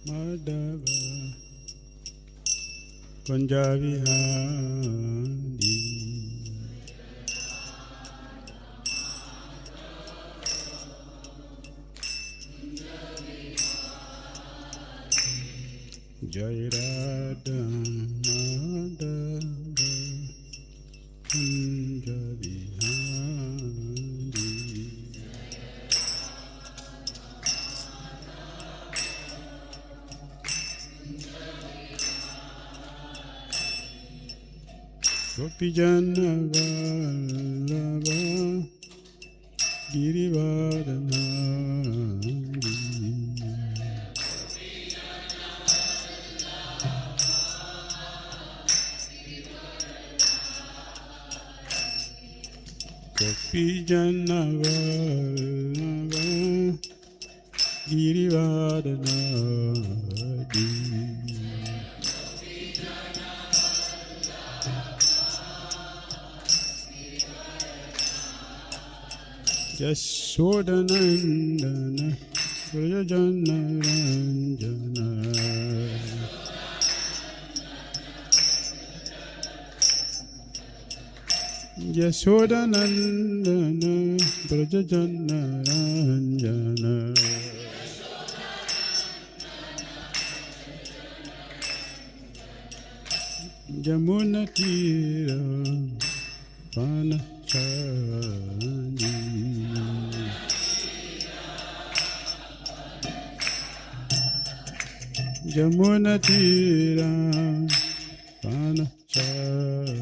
Madhava Kunjavihari Jai Radha Madhava Kunjavihari Gopijana Vallabha Girivardhanari Gopijana Vallabha Girivardhanari Yashodanandana Vrajana Ranjana Yashodanandana Vrajana Ranjana Jamuna Tira Panachari Jamuna Tira Panachari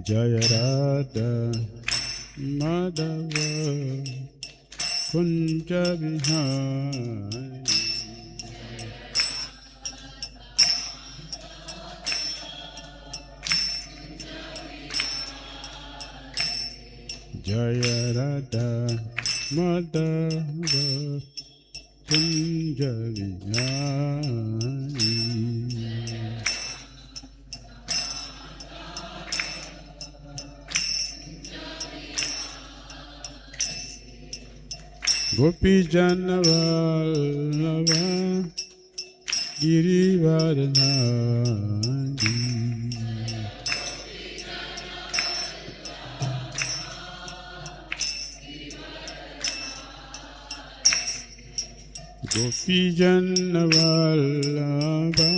Jaya Radha Madhava Kunjavihari Jaya Radha Madhava Kunjavihari Gopijana Vallabha Girivardhanari Gopijana Vallabha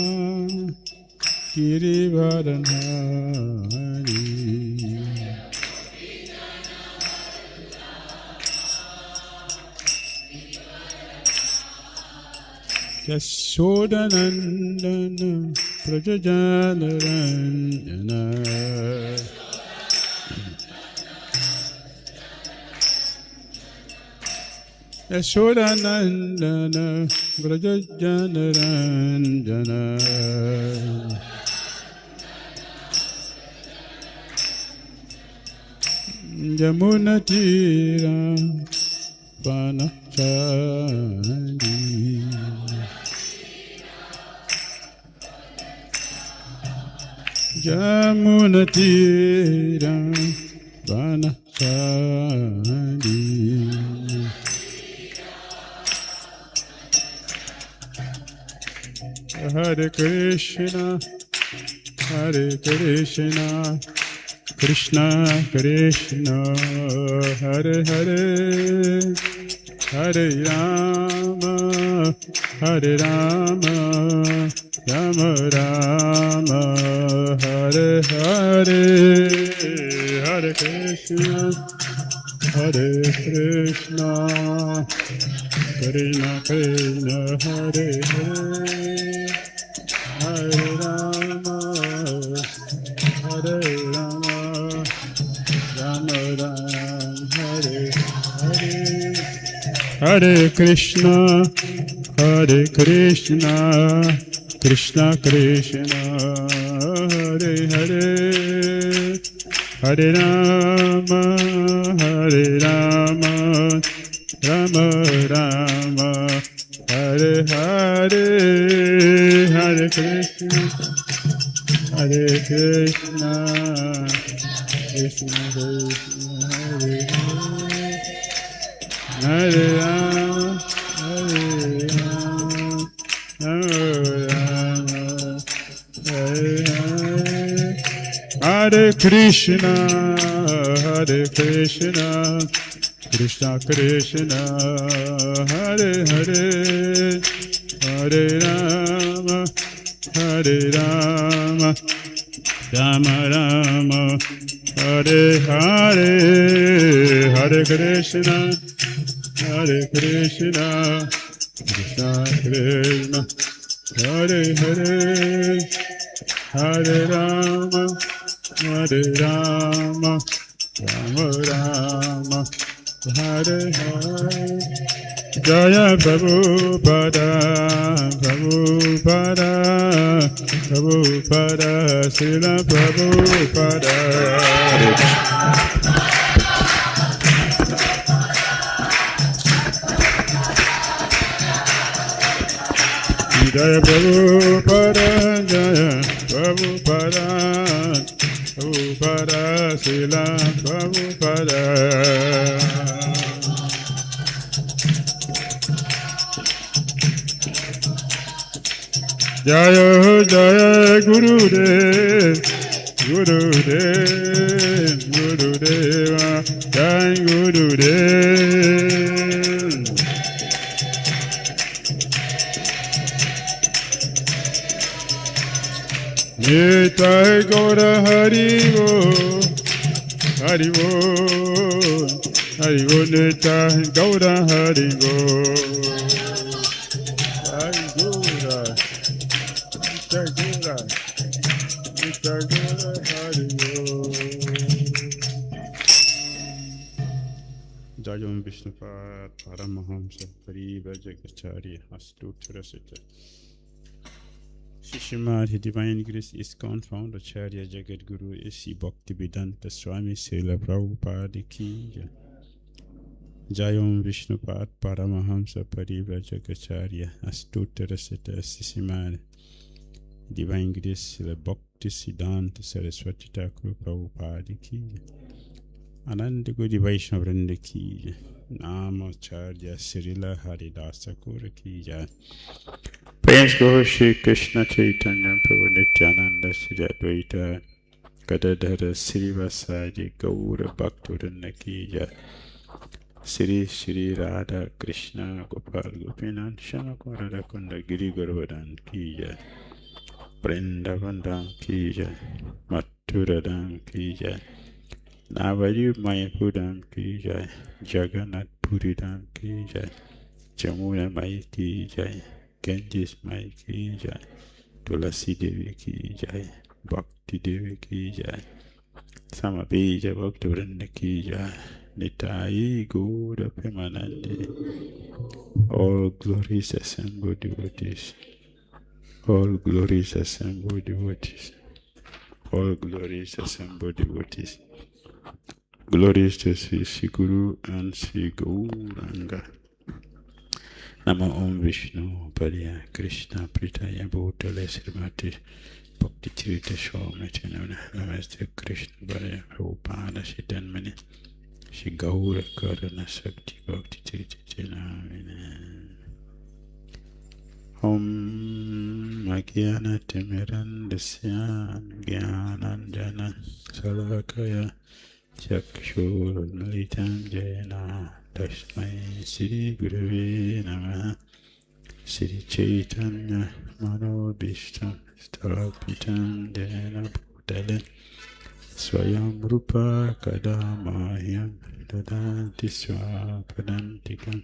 Girivardhanari Yashodanandana Vrajana Ranjana Yashodanandana Vrajana Ranjana Jamuna Tira Panachari Jamuna Tira Panachari Hare Krishna Krishna Krishna Hare Hare Hare Rama Hare Rama Rama Rama Hare Hare Hare Krishna Krishna Krishna Hare Hare Hare Rama Hare Rama Rama Rama Hare Hare Hare Krishna Krishna Krishna Hare Hare Hare Rama Rama Rama Hare Hare Hare Krishna Krishna Krishna Hare Hare Hare Rama, Hare Rama, Rama Rama, Hare Hare. Hare Krishna, Krishna Krishna, Hare Hare, Hare Rama, Rama Rama, Hare Hare, Hare Krishna, Krishna Krishna, Hare Hare, Hare Rama, Rama Rama, Hare Hare. Jaya Prabhupada, Prabhupada, Prabhupada, Srila Prabhupada. Jaya Prabhupada, Jaya Prabhupada, Prabhupada, Srila Prabhupada. Jaya Jaya Gurudev, Gurudev, Gurudeva, Jai Gurudev. Nitai Gaura Haribo, Haribo, Haribo, Nitai Gaura Haribo. Jayam Vishnupad Paramahamsa Parivrajakacharya Astutrasita. Shishimad, His Divine Grace ISKCON founder Acharya Jagat Guru A.C. Bhaktivedanta Swami Srila Prabhupada Ki Jai. Jayam Vishnupad Paramahamsa Parivrajakacharya Astutrasita. Shishimad, Divine Grace Srila Bhakti Siddhanta Saraswati Thakur Prabhupada Ki Jai. Ananda Gudi Vaishnava Vrinda Ki Jai. Namacharya Srila Haridas Thakur Ki Jai. Praise Guru Shri Krishna Chaitanya Prabhu Nityananda Sri Advaita Gadadhara Srivasadi Gaura Bhaktivinoda Ki Jai. Sri Sri Radha Krishna Gopal Gopinan Shyamakura Radha Giri Govardhan Ki Jai. Vrindavan Ki Jai. Mathura Ki Jai. Navadi Mayapur Ki Jai. Jagannath Puri Ki Jai. Jamuna Mai Ki Jai. Ganges Mai Ki Jai. Tulasi Devi Ki Jai. Bhakti Devi Ki Jai. Samabija Bhaktivinoda Ki Jai. Nitai Gaura Premanande. All glories assembled devotees. All glories assembled devotees. All glories assembled devotees. Glories to Sri Guru and Sri Gauranga. Namo Om Vishnu Padaya Krishna Pritaya Bhutale Srimati Bhakti Tirtha Swamiti Namaste Krishna Padaya Prabhupada Siddhanmani Shri Gaura Karana Sakti Bhakti Tirtha Namine. Om Agyana Timirandasya Gyanandjana Salakaya Chakshurmalitam Jena Tasmai Sri Gurave Namaha. Sri Chaitanya Manobhishtam Sthapitam Jena Bhutale Swayam Rupa Kadamahyam Dadanti Swapadantikam.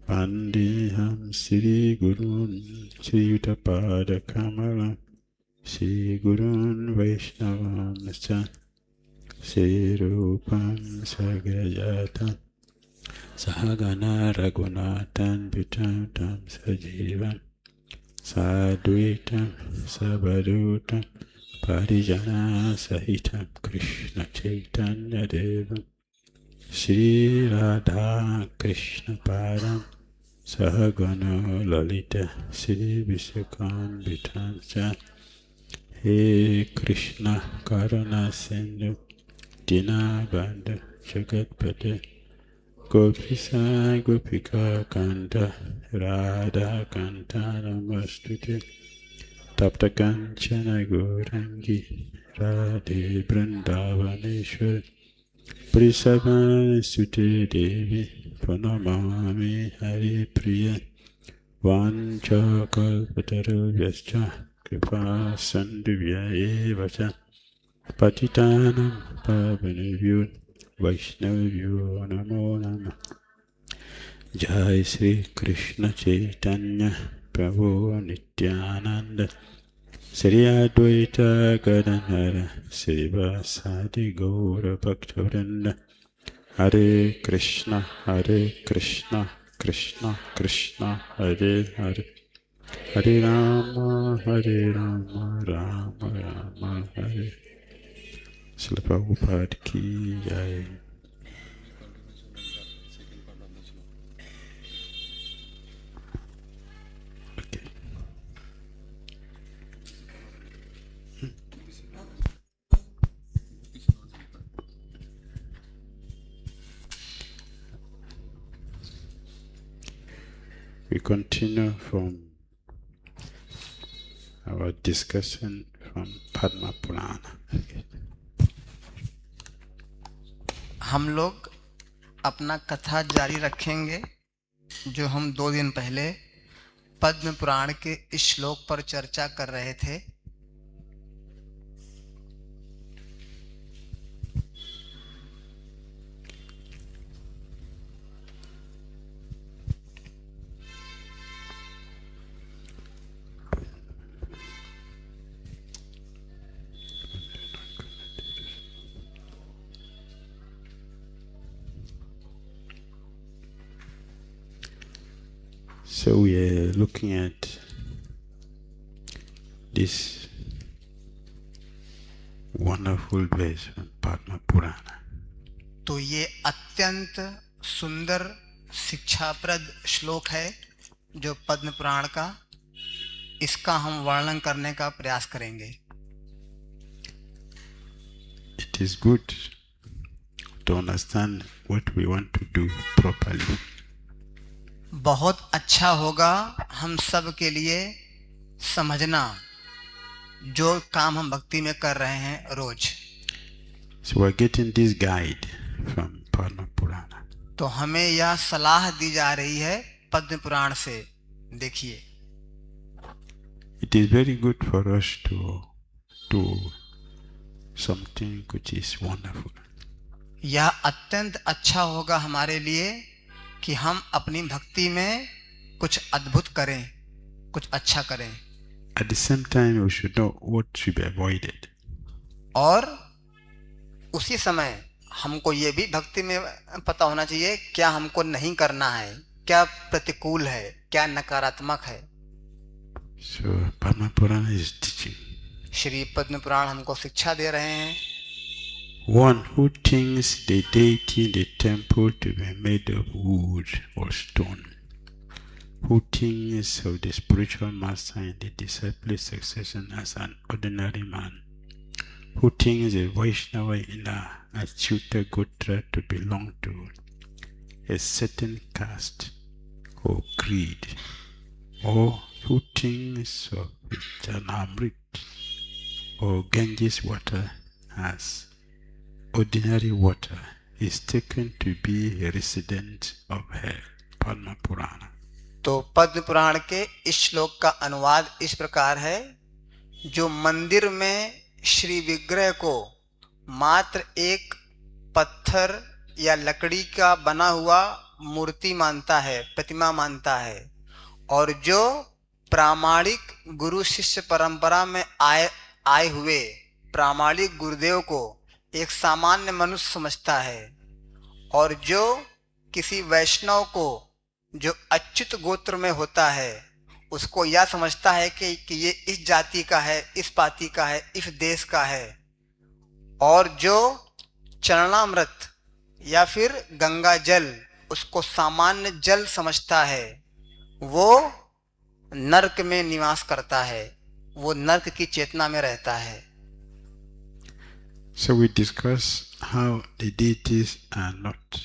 Vandeham Sri Gurun Sri Yuttapada Kamalam Sri Gurun Vaishnavam Nascha Sri Rupam Sagrajatam Sahagana Raghunathan Vitam Sajivam Sadhuitam Sabadutam Parijana Sahitam Krishna Chaitanya Devam Shri Radha Krishna Param Sahagana Lalita Shri Vishakam Vitansa. He Krishna Karuna Sindhu Dinabandha Jagatpate Gopisa Gopika Kanta Radha Kanta Namastute Tapta Kanchana Gaurangi Radhe Vrindavaneshwar Prisabhani Sute Devi Pranamami Hari Priya Vancha Kalpatarubhyascha Kripa Sandhuvya Evacha Patitanam Pavanavyo Vaishnavyo Namo Namah. Jai Sri Krishna Chaitanya Prabhu Nityananda Sri Advaita Gadadhara Srivasadi Gaura Bhaktivinoda Hare Krishna Krishna Krishna Hare Hare Hare Rama Rama Rama Hare. Srila Prabhupada ki jai. Okay. We continue from our discussion from Padma Purana. हम लोग अपना कथा जारी रखेंगे जो हम 2 दिन पहले पद्म पुराण के इस श्लोक पर चर्चा कर रहे थे। So we are looking at this wonderful verse from Padma Purana. तो ये अत्यंत सुंदर शिक्षाप्रद श्लोक है जो पद्म पुराण का, इसका हम वर्णन करने का प्रयास करेंगे। It is good to understand what we want to do properly. बहुत अच्छा होगा हम सब के लिए समझना जो काम हम भक्ति में कर रहे हैं रोज। So we are getting this guide from Padma Purana. तो हमें यह सलाह दी जा रही है पद्म पुराण से। देखिए, It is very good for us to do something which is wonderful. यह अत्यंत अच्छा होगा हमारे लिए कि हम अपनी भक्ति में कुछ अद्भुत करें, कुछ अच्छा करें। At the same time, we should know what should be avoided. और उसी समय हमको ये भी भक्ति में पता होना चाहिए क्या हमको नहीं करना है, क्या प्रतिकूल है, क्या नकारात्मक है। So Padma Purana is teaching. Shri Padma Purana हमको शिक्षा दे रहे हैं। One who thinks the deity in the temple to be made of wood or stone, who thinks of the spiritual master in the disciple succession as an ordinary man, who thinks the Vaishnava in a Achyuta Gotra to belong to a certain caste or creed, or who thinks of Janamrit or Ganges water as ordinary water is taken to be a resident of hell. Padma Purana. तो पद्म पुराण के इस श्लोक का अनुवाद इस प्रकार है, जो मंदिर में श्री विग्रह को मात्र एक पत्थर या लकड़ी का बना हुआ मूर्ति मानता है, प्रतिमा मानता है, और जो प्रामाणिक गुरु शिष्य परंपरा में आए हुए प्रामाणिक गुरुदेव को एक सामान्य मनुष्य समझता है, और जो किसी वैष्णव को जो अच्युत गोत्र में होता है उसको यह समझता है कि ये इस जाति का है, इस पाति का है, इस देश का है, और जो चरणामृत या फिर गंगा जल उसको सामान्य जल समझता है, वो नरक में निवास करता है, वो नरक की चेतना में रहता है। So we discuss how the deities are not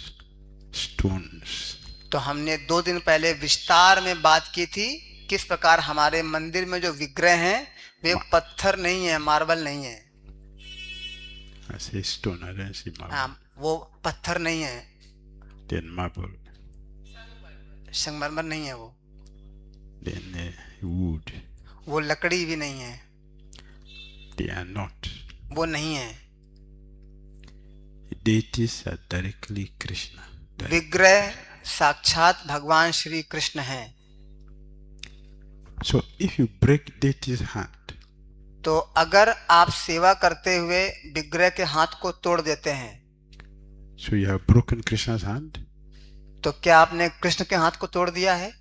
stones. तो हमने 2 दिन पहले विस्तार में बात की थी किस प्रकार हमारे मंदिर में जो विग्रह हैं वे पत्थर नहीं है, मार्बल नहीं है। I say stone, I don't say marble. हाँ, वो पत्थर नहीं है, Then marble. संगमरमर नहीं है वो, Then wood. वो लकड़ी भी नहीं है, They are not. वो नहीं है। Deities are directly Krishna. विग्रह साक्षात भगवान श्री कृष्ण हैं। So if you break deity's hand, तो अगर आप सेवा करते हुए विग्रह के हाथ को तोड़ देते हैं, so you have broken Krishna's hand, तो क्या आपने कृष्ण के हाथ को तोड़ दिया है?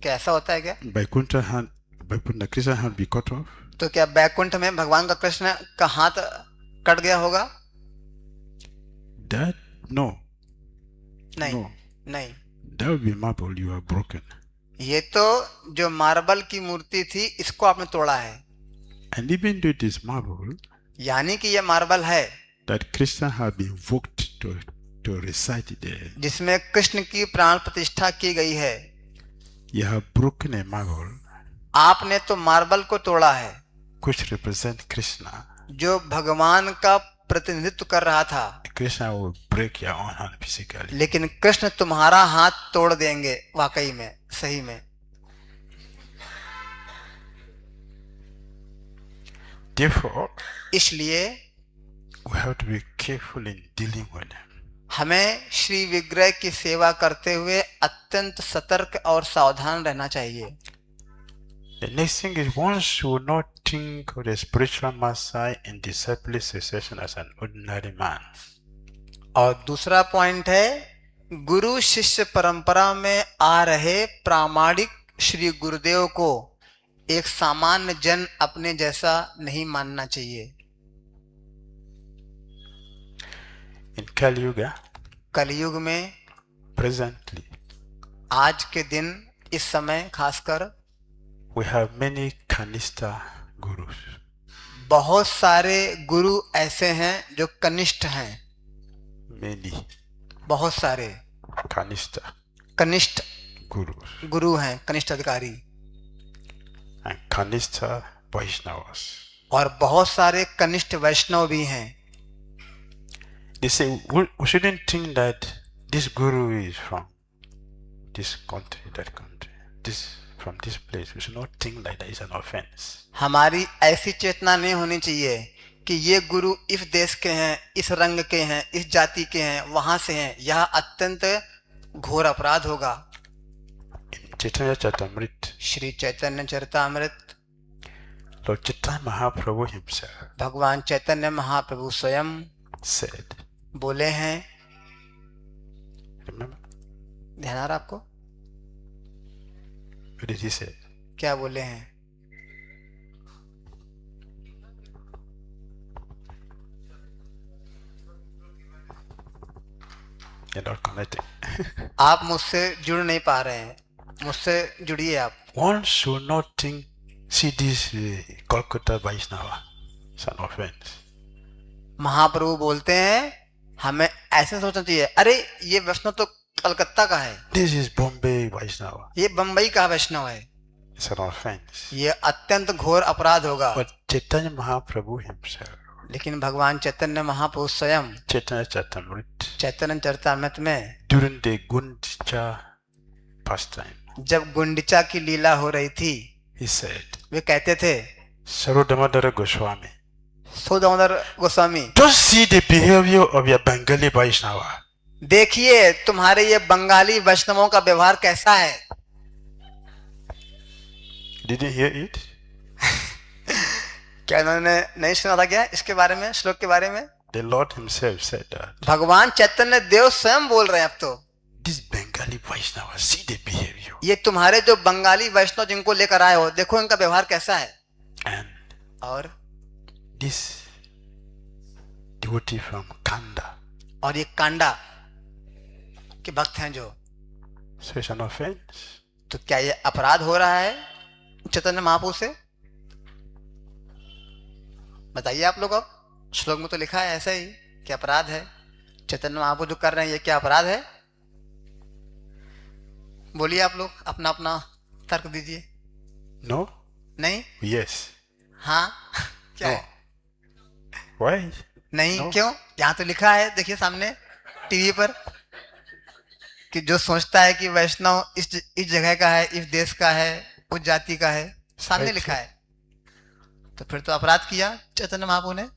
क्या ऐसा होता है क्या? Vaikuntha Krishna's hand be cut off? तो क्या बैकुंठ में भगवान का कृष्ण का हाथ कट गया होगा? That no. नहीं, No. नहीं। That would be marble you have broken. ये तो जो मार्बल की मूर्ति थी इसको आपने तोड़ा है। And even though it is marble, यानी कि ये मार्बल है that Krishna had been invoked to recite there, जिसमें कृष्ण की प्राण प्रतिष्ठा की गई है। you have broken a marble आपने तो मार्बल को तोड़ा है which represent Krishna. जो भगवान का प्रतिनिधित्व कर रहा था, Krishna will break your own hand physically. लेकिन कृष्ण तुम्हारा हाथ तोड़ देंगे वाकई में, सही में। Therefore, इसलिए we have to be careful in dealing with them. हमें श्री विग्रह की सेवा करते हुए अत्यंत सतर्क और सावधान रहना चाहिए। The next thing is one should not think of the spiritual master in disciplic succession as an ordinary man. और दूसरा पॉइंट है गुरु शिष्य परंपरा में आ रहे प्रामाणिक श्री गुरुदेव को एक सामान्य जन अपने जैसा नहीं मानना चाहिए। In Kali Yuga, कलयुग में, presently, आज के दिन, इस समय खासकर we have many Kanista gurus. बहुत सारे गुरु ऐसे हैं जो कनिष्ठ हैं। Many बहुत सारे Kanista कनिष्ठ gurus गुरु हैं, कनिष्ठ अधिकारी, and Kanista Vaishnavas. और बहुत सारे कनिष्ठ वैष्णव भी हैं। They say we shouldn't think that this guru is from this country, that country, this from this place. We should not think like that. It's an offense. हमारी ऐसी चेतना नहीं होनी चाहिए कि ये गुरु इस देश के हैं, इस रंग के हैं, इस जाति के हैं, वहां से हैं। यह अत्यंत घोर अपराध होगा। Chaitanya Charitamrita, Shri Chaitanya Charitamrita, Lord Chaitanya Mahaprabhu himself भगवान चैतन्य महाप्रभु स्वयं said, बोले हैं। remember, ध्यान आ रहा आपको? what did he say? क्या बोले हैं? You're not connecting. आप मुझसे जुड़ नहीं पा रहे हैं, मुझसे जुड़िए आप। One should not think, see this Kolkata Vaishnava, it's an offense. महाप्रभु बोलते हैं हमें ऐसे सोचना चाहिए, अरे ये वैष्णव तो कलकत्ता का है, This is Bombay Vaishnava, ये बम्बई का वैष्णव है, it's an offense. ये अत्यंत घोर अपराध होगा। But Chaitanya Mahaprabhu himself, लेकिन भगवान चैतन्य महाप्रभु स्वयं Chaitanya Charitamrita, चैतन्य चरितामृत में during the Gundicha pastime, जब गुंडिचा की लीला हो रही थी, he said, वे कहते थे, Sarodamadara Goswami, so Damodar Goswami, don't see the behavior of your Bengali Vaishnava. देखिए तुम्हारे ये बंगाली वैष्णवों का व्यवहार कैसा है। Did you hear it? क्या इन्होंने नहीं सुना था क्या इसके बारे में, श्लोक के बारे में? The Lord himself said that. भगवान चैतन्य देव स्वयं बोल रहे हैं अब तो, This Bengali Vaishnava, see the behavior. ये तुम्हारे जो बंगाली वैष्णव जिनको लेकर आए हो, देखो इनका व्यवहार कैसा है। And और this devotee from Kanda, और ये कांडा के भक्त हैं जो, so it's an offense. तो क्या ये अपराध हो रहा है चैतन्य महाप्रभु से? बताइए आप लोग। अब श्लोक में तो लिखा है ऐसा ही कि अपराध है। चैतन्य महाप्रभु जो कर रहे हैं ये क्या अपराध है? बोलिए आप लोग, अपना अपना तर्क दीजिए। No? नहीं? Yes. हाँ? क्या No. है? Why? नहीं No. क्यों? यहाँ तो लिखा है, देखिए सामने टीवी पर, कि जो सोचता है कि वैष्णव इस जगह का है, इस देश का है, उस जाति का है, सामने Right. लिखा है। तो फिर तो अपराध किया चैतन्य महाप्रभु ने।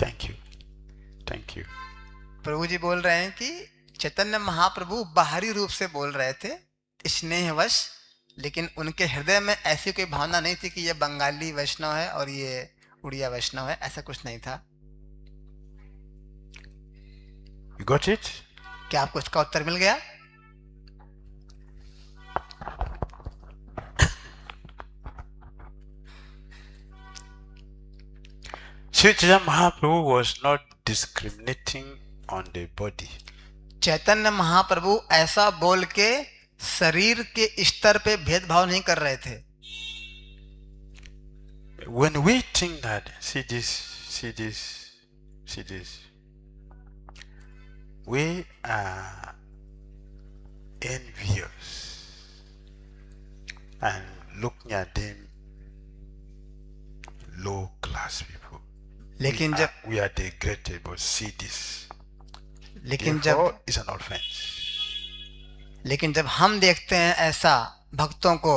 Thank you. Thank you. प्रभु जी बोल रहे हैं कि चैतन्य महाप्रभु बाहरी रूप से बोल रहे थे स्नेहवश, लेकिन उनके हृदय में ऐसी कोई भावना नहीं थी कि ये बंगाली वैष्णव है और ये उड़िया वैष्णव है, ऐसा कुछ नहीं था। You got it? क्या आपको इसका उत्तर मिल गया? Sri Chaitanya Mahaprabhu was not discriminating on the body. Chaitanya Mahaprabhu ऐसा बोल के शरीर के स्तर पे भेदभाव नहीं कर रहे थे। When we think that, see this, see this, see this, we are envious and looking at them low class people. लेकिन जब we are degradable, see this. लेकिन Therefore, जब it's an offense. लेकिन जब हम देखते हैं ऐसा भक्तों को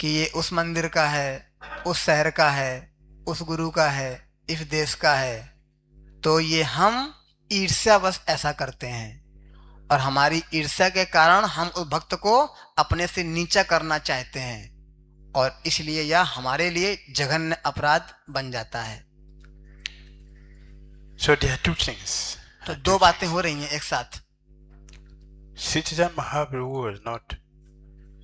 कि ये उस मंदिर का है, उस शहर का है, उस गुरु का है, इस देश का है, तो ये हम ईर्ष्यावश ऐसा करते हैं और हमारी ईर्ष्या के कारण हम उस भक्त को अपने से नीचा करना चाहते हैं और इसलिए यह हमारे लिए जघन्य अपराध बन जाता है। So there are two things. तो दो बातें हो रही हैं एक साथ। Sri Chaitanya Mahaprabhu was not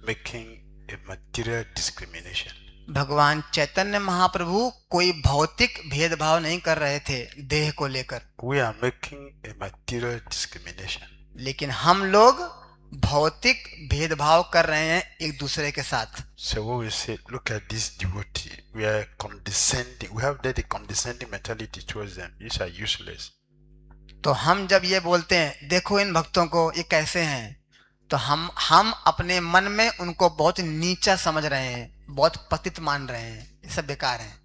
making a material discrimination. भगवान चैतन्य महाप्रभु कोई भौतिक भेदभाव नहीं कर रहे थे देह को लेकर, We are making a material discrimination. लेकिन हम लोग भौतिक भेदभाव कर रहे हैं एक दूसरे के साथ। So what we say, look at this devotee. We are condescending. We have that condescending mentality towards them. These are useless. तो हम जब ये बोलते हैं देखो इन भक्तों को ये कैसे हैं, तो हम अपने मन में उनको बहुत नीचा समझ रहे हैं, बहुत पतित मान रहे हैं, ये सब बेकार हैं।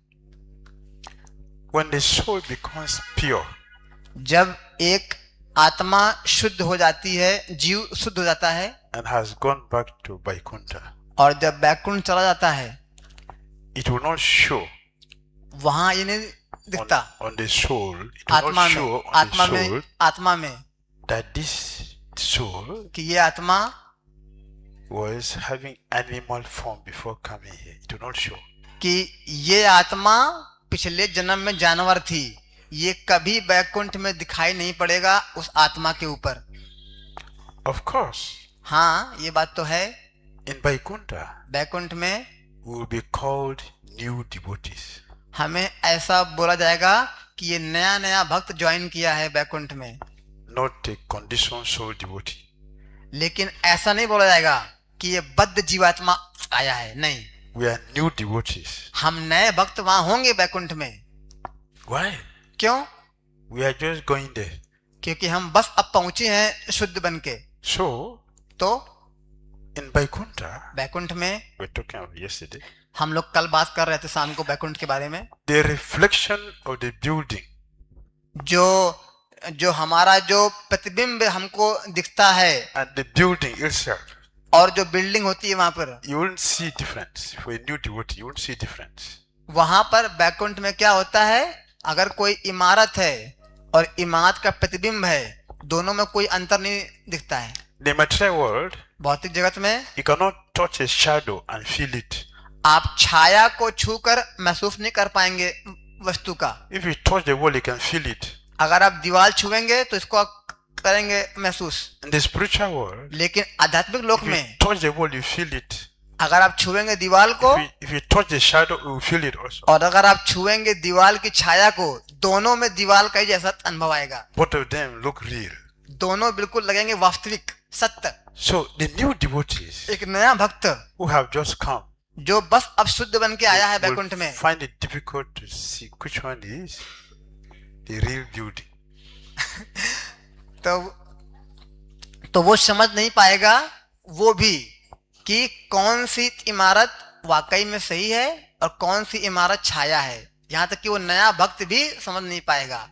When the soul becomes pure, जब एक आत्मा शुद्ध हो जाती है, जीव शुद्ध हो जाता है and has gone back to Vaikuntha, और जब बैकुंठ चला जाता है, it will not show वहां ये नहीं दिखता on the soul. It will आत्मा not में, show on आत्मा the में, soul आत्मा में that this soul कि ये आत्मा was having animal form before coming here. It will not show. कि ये आत्मा पिछले जन्म में जानवर थी, ये कभी बैकुंठ में दिखाई नहीं पड़ेगा उस आत्मा के ऊपर। Of course, हाँ ये बात तो है। in Vaikuntha, बैकुंठ में we will be called new devotees. हमें ऐसा बोला जाएगा कि ये नया नया भक्त ज्वाइन किया है बैकुंठ में, Not a conditioned soul devotee. लेकिन ऐसा नहीं बोला जाएगा कि ये बद्ध जीवात्मा आया है, नहीं, We are new devotees. हम नए भक्त वहां होंगे बैकुंठ में। Why? क्यों? We are just going there. क्योंकि हम बस अब पहुंचे हैं शुद्ध बन के। So, तो in Vaikuntha, बैकुंठ में we were talking about yesterday, हम लोग कल बात कर रहे थे शाम को बैकुंठ के बारे में, the reflection of the building जो हमारा जो प्रतिबिंब हमको दिखता है and the building itself, और जो बिल्डिंग होती है वहां पर, you won't see difference. For a new devotee, you won't see difference. वहां पर बैकुंठ में क्या होता है, अगर कोई इमारत है और इमारत का प्रतिबिंब है, दोनों में कोई अंतर नहीं दिखता है। The material world, भौतिक जगत में you cannot touch a shadow and feel it. आप छाया को छूकर महसूस नहीं कर पाएंगे वस्तु का। If you touch the wall, you can feel it. अगर आप दीवार छुएंगे तो इसको आप करेंगे महसूस। In the spiritual world, लेकिन आध्यात्मिक लोक if you में touch the wall, you feel it. अगर आप छुएंगे दीवाल को If you touch the shadow, you feel it also. और अगर आप छुएंगे दीवाल की छाया को, दोनों में दीवाल का ही जैसा अनुभव आएगा। Both of them look real. दोनों बिल्कुल लगेंगे वास्तविक, सत्य। So the new devotees एक नया भक्त who have just come जो बस अब शुद्ध बन के आया है बैकुंठ will में, find it difficult to see which one is the real beauty. तो वो समझ नहीं पाएगा वो भी कि कौन सी इमारत वाकई में सही है और कौन सी इमारत छाया है। यहाँ तक कि वो नया भक्त भी समझ नहीं पाएगा।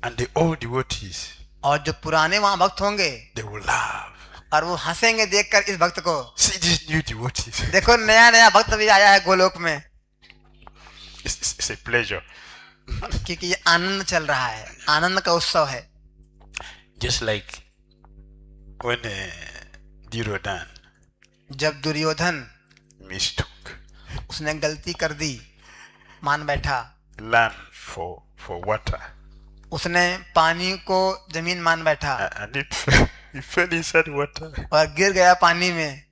And the old devotees, और जो पुराने वहां भक्त होंगे they will laugh. और वो हंसेंगे देखकर इस भक्त को, See these new devotees. देखो नया नया भक्त भी आया है गोलोक में। It's a pleasure. क्योंकि ये आनंद चल रहा है, आनंद का उत्सव है। Just like when Duryodhan जब दुर्योधन mistook उसने गलती कर दी, मान बैठा, land for water, उसने पानी को जमीन मान बैठा and he fell inside water. और गिर गया पानी में।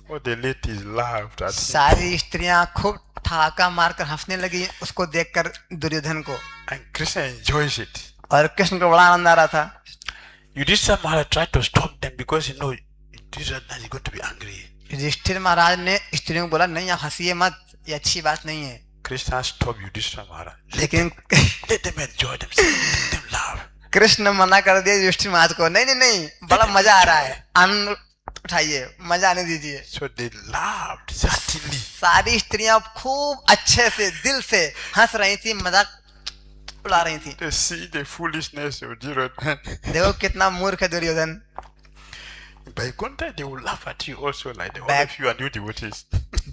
All the ladies laughed at him. सारी स्त्रियां खूब ठहाका मारकर हंसने लगी उसको देखकर, दुर्योधन को। And Krishna enjoys it. और कृष्ण को बड़ा आनंद आ रहा था। Yudhishthira Maharaj tried to stop them because Duryodhana is going to be angry. Yudhishthir महाराज ने स्त्रियों को बोला, नहीं आप हंसिए मत, ये अच्छी बात नहीं है। Krishna stopped Yudhishthira Maharaj. लेकिन Let them enjoy themselves. Let them laugh. Krishna मना कर दिया युधिष्ठिर महाराज को, नहीं नहीं नहीं, बड़ा मजा आ रहा है, आनंद उठाइए, मजा आने दीजिए। So they laughed certainly. सारी स्त्रियां खूब अच्छे से दिल से हंस रही थी, मजाक उड़ा रही थी। They see the foolishness of Duryodhana. देखो कितना मूर्ख है Duryodhan. By contact, they will laugh at you also, like the all of you are new devotees.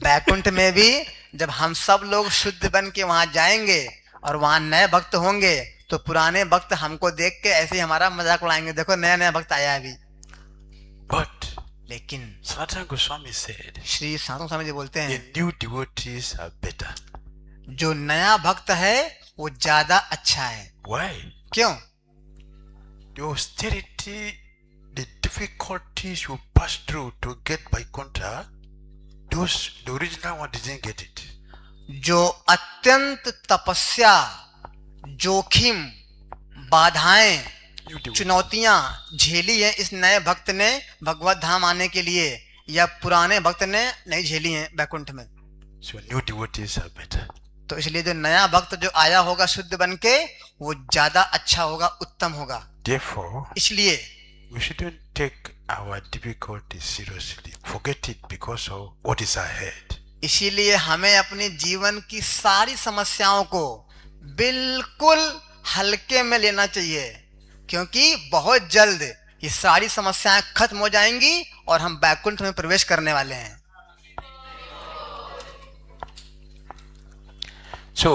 Baikunth में भी जब हम सब लोग शुद्ध बन के वहां जाएंगे और वहां नए भक्त होंगे तो पुराने भक्त हमको देख के ऐसे ही हमारा मजाक उड़ाएंगे, देखो नया नया भक्त आया है अभी। But लेकिन Sanatana Goswami said, श्री सनातन स्वामी जी बोलते the हैं new devotees are better. जो नया भक्त है वो ज्यादा अच्छा है। Why? क्यों? The austerity, the difficulties you pass through to get Vaikuntha, the original one didn't get it. जो अत्यंत तपस्या, जोखिम, बाधाएं, New devotee. चुनौतियां झेली है इस नए भक्त ने भगवत धाम आने के लिए, या पुराने भक्त ने नहीं झेली है बैकुंठ में। So new devotees are better. तो इसलिए जो नया भक्त जो आया होगा शुद्ध बन के वो ज्यादा अच्छा होगा, उत्तम होगा। Therefore, इसलिए we shouldn't take our difficulties seriously. Forget it because of what is ahead. इसीलिए हमें अपने जीवन की सारी समस्याओं को बिल्कुल हल्के में लेना चाहिए, क्योंकि बहुत जल्द ये सारी समस्याएं खत्म हो जाएंगी और हम बैकुंठ में प्रवेश करने वाले हैं। So,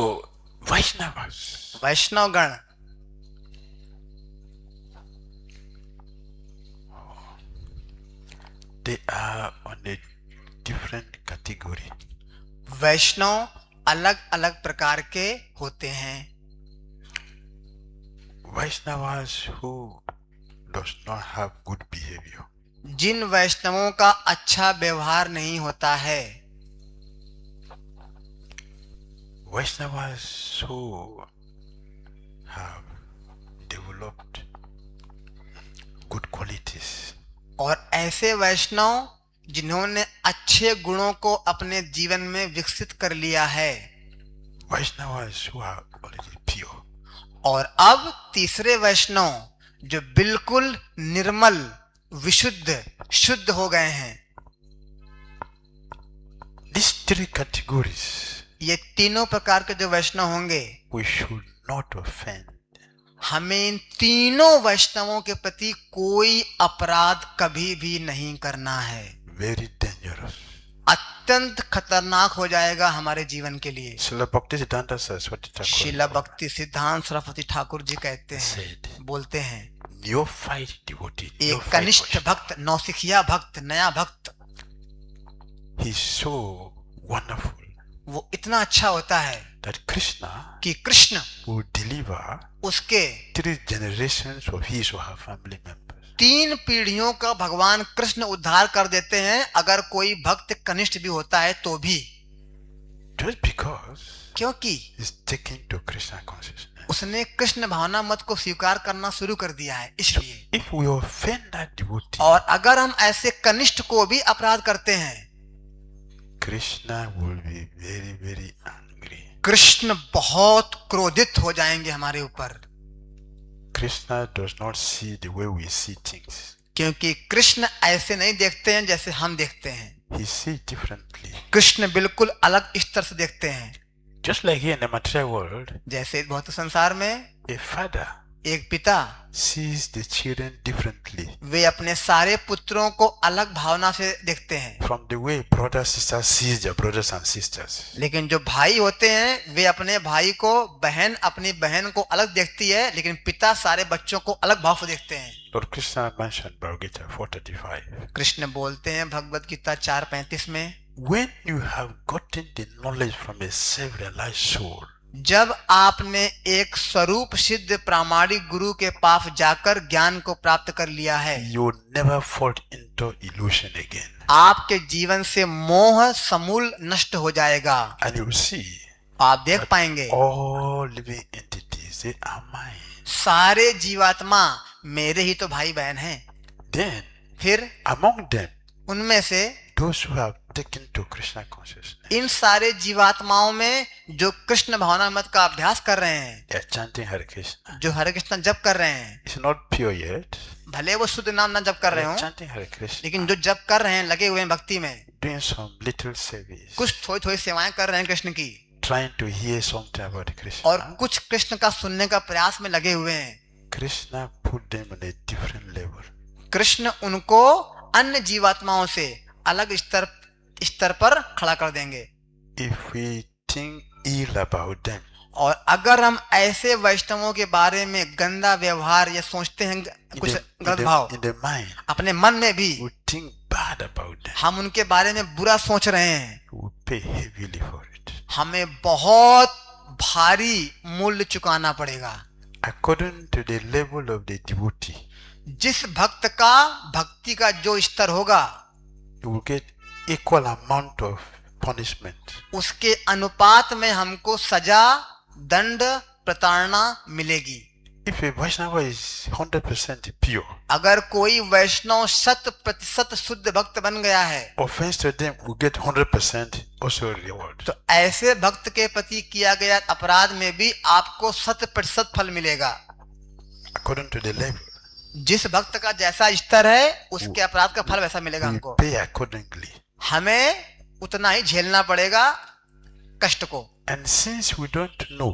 Vaishnavas, वैष्णव गण they are on a different category. वैष्णव अलग अलग प्रकार के होते हैं। Vaishnavas who does not have good behavior. जिन वैष्णवों का अच्छा व्यवहार नहीं होता है, Vaishnavas who have developed good qualities. और ऐसे वैष्णव जिन्होंने अच्छे गुणों को अपने जीवन में विकसित कर लिया है। Vaishnavas who are already pure. और अब तीसरे वैष्णव जो बिल्कुल निर्मल, विशुद्ध, शुद्ध हो गए हैं। These three categories ये तीनों प्रकार के जो वैष्णव होंगे, we should not offend. हमें इन तीनों वैष्णवों के प्रति कोई अपराध कभी भी नहीं करना है। Very dangerous. अत्यंत खतरनाक हो जाएगा हमारे जीवन के लिए। Srila Bhaktisiddhanta Saraswati Thakur शिला भक्ति सिद्धांत सरस्वती ठाकुर जी कहते हैं, said, बोलते हैं, neophyte devotee, एक neophyte कनिष्ठ worshipper, भक्त, नौसिखिया भक्त, नया भक्त, he's so wonderful. वो इतना अच्छा होता है that Krishna कि कृष्ण will deliver उसके 3 generations of his or her family members. 3 पीढ़ियों का भगवान कृष्ण उद्धार कर देते हैं, अगर कोई भक्त कनिष्ठ भी होता है तो भी, Just because क्योंकि he's taking to Krishna consciousness. उसने कृष्ण भावना मत को स्वीकार करना शुरू कर दिया है, इसलिए। If we offend that devotee, और अगर हम ऐसे कनिष्ठ को भी अपराध करते हैं, Krishna will be very, very angry. Krishna बहुत क्रोधित हो जाएंगे हमारे ऊपर, Krishna does not see the way we see things. क्योंकि कृष्ण ऐसे नहीं देखते हैं जैसे हम देखते हैं। He sees differently. कृष्ण बिल्कुल अलग स्तर से देखते हैं। Just like here in the material world, जैसे भौतिक संसार में a father एक पिता sees the children differently वे अपने सारे पुत्रों को अलग भावना से देखते हैं, from the way brother sister sees their brothers and sisters. लेकिन जो भाई होते हैं वे अपने भाई को, बहन अपनी बहन को अलग देखती है, लेकिन पिता सारे बच्चों को अलग भाव से देखते हैं। Lord Krishna mentioned Bhagavad Gita 4:35. Krishna बोलते हैं भगवत गीता 4:35 में, When you have gotten the knowledge from a self-realized soul, जब आपने एक स्वरूप सिद्ध प्रामाणिक गुरु के पास जाकर ज्ञान को प्राप्त कर लिया है, you will never fall into illusion again. आपके जीवन से मोह समूल नष्ट हो जाएगा। And you will see आप देख पाएंगे all living entities, they are mine. सारे जीवात्मा मेरे ही तो भाई बहन हैं। Then, फिर among them, उनमें से those who have taken to Krishna consciousness, इन सारे जीवात्माओं में जो कृष्ण भावना मत का अभ्यास कर रहे हैं, they are chanting Hare Krishna. जो हरे कृष्ण जप कर रहे हैं, It's not pure yet. भले वो शुद्ध नाम ना जप कर They रहे are हो, chanting Hare Krishna, लेकिन जो जप कर रहे हैं, लगे हुए हैं भक्ति में, doing some little service, कुछ थोड़ी थोड़ी सेवाएं कर रहे हैं कृष्ण की, trying to hear something about Krishna. और कुछ कृष्ण का सुनने का प्रयास में लगे हुए हैं। Krishna put them on a different level. Krishna उनको अन्य जीवात्माओं से अलग स्तर पर खड़ा कर देंगे। If we think ill about them, और अगर हम ऐसे वैष्णवों के बारे में गंदा व्यवहार या सोचते हैं कुछ गलत भाव in the mind, अपने मन में भी, we think bad about them, हम उनके बारे में बुरा सोच रहे हैं, we pay heavily for it. हमें बहुत भारी मूल्य चुकाना पड़ेगा। According to the level of the devotee, जिस भक्त का भक्ति का जो स्तर होगा, you will get equal amount of punishment. उसके अनुपात में हमको सजा, दंड, प्रताड़ना मिलेगी। If a Vaishnava is 100% pure, अगर कोई वैष्णव 100% शुद्ध भक्त बन गया है, offense to them will get 100% also reward. तो ऐसे भक्त के प्रति किया गया अपराध में भी आपको 100% फल मिलेगा। According to the level, जिस भक्त का जैसा स्तर है उसके अपराध का फल वैसा मिलेगा we हमको। pay accordingly. हमें उतना ही झेलना पड़ेगा कष्ट को। And since we don't know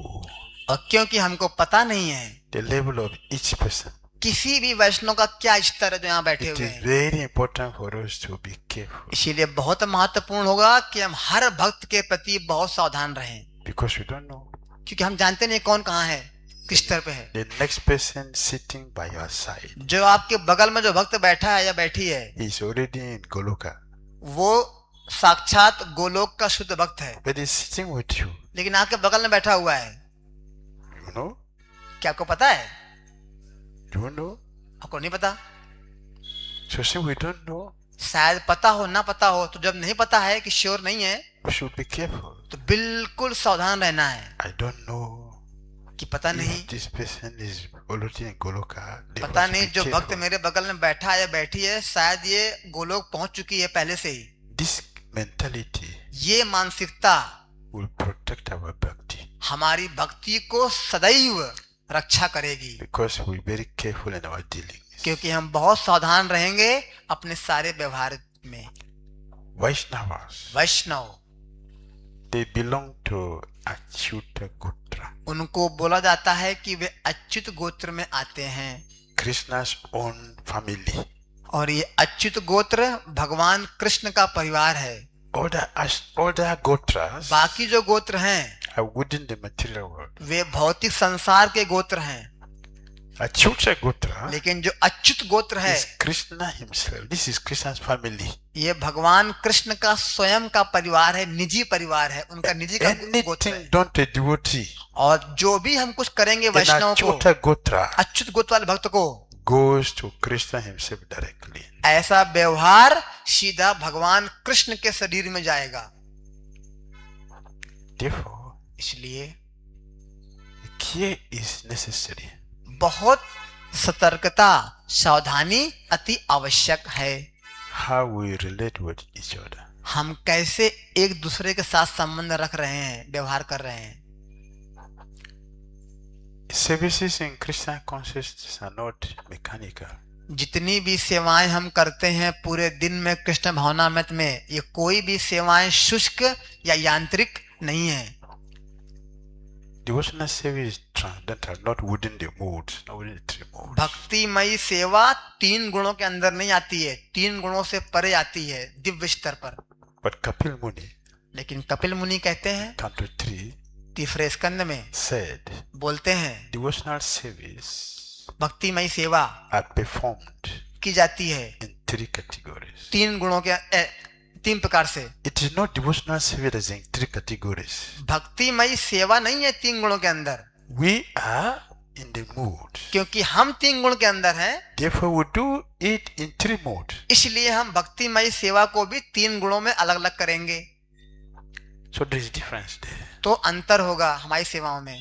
और क्योंकि हमको पता नहीं है the level of each person, किसी भी वैष्णव का क्या स्तर है जो यहाँ बैठे it हुए is हैं, very important for us to be careful, इसीलिए बहुत महत्वपूर्ण होगा कि हम हर भक्त के प्रति बहुत सावधान रहें, because we don't know क्योंकि हम जानते नहीं कौन कहाँ है, किस स्तर पे है। the next person sitting by your side जो आपके बगल में जो भक्त बैठा है या बैठी है, is already in Goloka, वो साक्षात गोलोक का शुद्ध भक्त है, but is sitting with you. लेकिन आपके बगल में बैठा हुआ है। You know? क्या आपको पता है? Do you know? आपको नहीं पता। So since we don't know, शायद पता हो ना पता हो, तो जब नहीं पता है कि श्योर नहीं है, we should be careful. तो बिल्कुल सावधान रहना है I don't know कि पता नहीं, if this person is already in Goloka. They पता must नहीं be जो भक्त careful. मेरे बगल में बैठा है या बैठी है, शायद ये गोलोक पहुंच चुकी है पहले से ही। This mentality ये मानसिकता will protect our bhakti हमारी भक्ति को सदैव रक्षा करेगी, because we very careful in our dealings. क्योंकि हम बहुत सावधान रहेंगे अपने सारे व्यवहार में। Vaishnavas, Vaishnav they belong to Achyuta Gotra, उनको बोला जाता है कि वे अच्युत गोत्र में आते हैं, Krishna's own family. और ये अच्युत गोत्र भगवान कृष्ण का परिवार है। Other Gotras बाकी जो गोत्र हैं are within the material world. वे भौतिक संसार के गोत्र हैं। Achyuta Gotra लेकिन जो अच्युत गोत्र है, is Krishna himself. This is Krishna's family. ये भगवान कृष्ण का स्वयं का परिवार है, निजी परिवार है, उनका निजी का गोत्र Anything है। done to a devotee और जो भी हम कुछ करेंगे in वैष्णव को, Achyuta Gotra अच्युत गोत्र वाले भक्त को, goes to Krishna himself directly. ऐसा व्यवहार सीधा भगवान कृष्ण के शरीर में जाएगा। Therefore, इसलिए care is necessary. बहुत सतर्कता, सावधानी अति आवश्यक है। How we relate with each other. हम कैसे एक दूसरे के साथ संबंध रख रहे हैं, व्यवहार कर रहे हैं। Services in Krishna consciousness are not mechanical. जितनी भी सेवाएं हम करते हैं पूरे दिन में कृष्ण भावनामृत में, ये कोई भी सेवाएं शुष्क या यांत्रिक नहीं है। Devotional service is transcendental, not within the modes, not within the three modes. भक्तिमयी सेवा 3 गुणों के अंदर नहीं आती है, 3 गुणों से परे आती है, दिव्य स्तर पर। But Kapil Muni, लेकिन कपिल मुनि कहते हैं, Canto 3, तीसरे स्कंद में said, बोलते हैं, devotional service भक्तिमयी सेवा are performed की जाती है in 3 categories. 3 गुणों के 3 प्रकार से। It is not devotional service as in 3 categories. भक्तिमयी सेवा नहीं है 3 गुणों के अंदर, We are in the mood. क्योंकि हम 3 गुण के अंदर हैं, Therefore, we do it in 3 modes. इसलिए हम भक्तिमयी सेवा को भी 3 गुणों में अलग अलग करेंगे। So there is difference there. तो अंतर होगा हमारी सेवाओं में।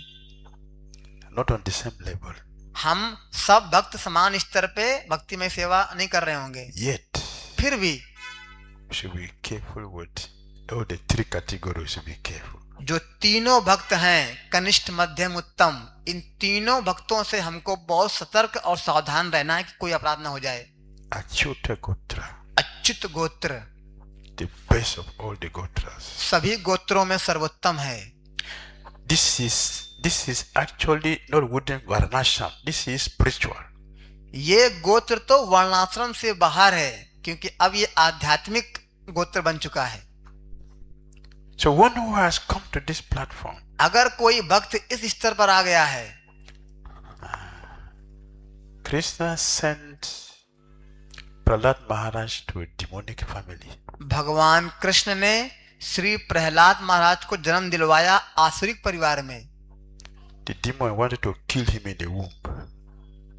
Not on the same level. हम सब भक्त समान स्तर पे भक्तिमय सेवा नहीं कर रहे होंगे, Yet, फिर भी we should be careful with all the 3 categories. Should be careful. जो तीनों भक्त हैं, कनिष्ठ, मध्यम, उत्तम, इन तीनों भक्तों से हमको बहुत सतर्क और सावधान रहना है कि कोई अपराध ना हो जाए। Achyuta Gotra, अच्युत गोत्र the best of all the Gotras. सभी गोत्रों में सर्वोत्तम है। This is actually not within Varnashram. This is spiritual. ये गोत्र तो वर्णाश्रम से बाहर है, क्योंकि अब ये आध्यात्मिक गोत्र बन चुका है। So one who has come to this platform, अगर कोई भक्त इस स्तर पर आ गया है, Krishna sent Prahlad Maharaj to a demonic family. भगवान कृष्ण ने श्री प्रहलाद महाराज को जन्म दिलवाया आसुरिक परिवार में। The demon wanted to kill him in the womb.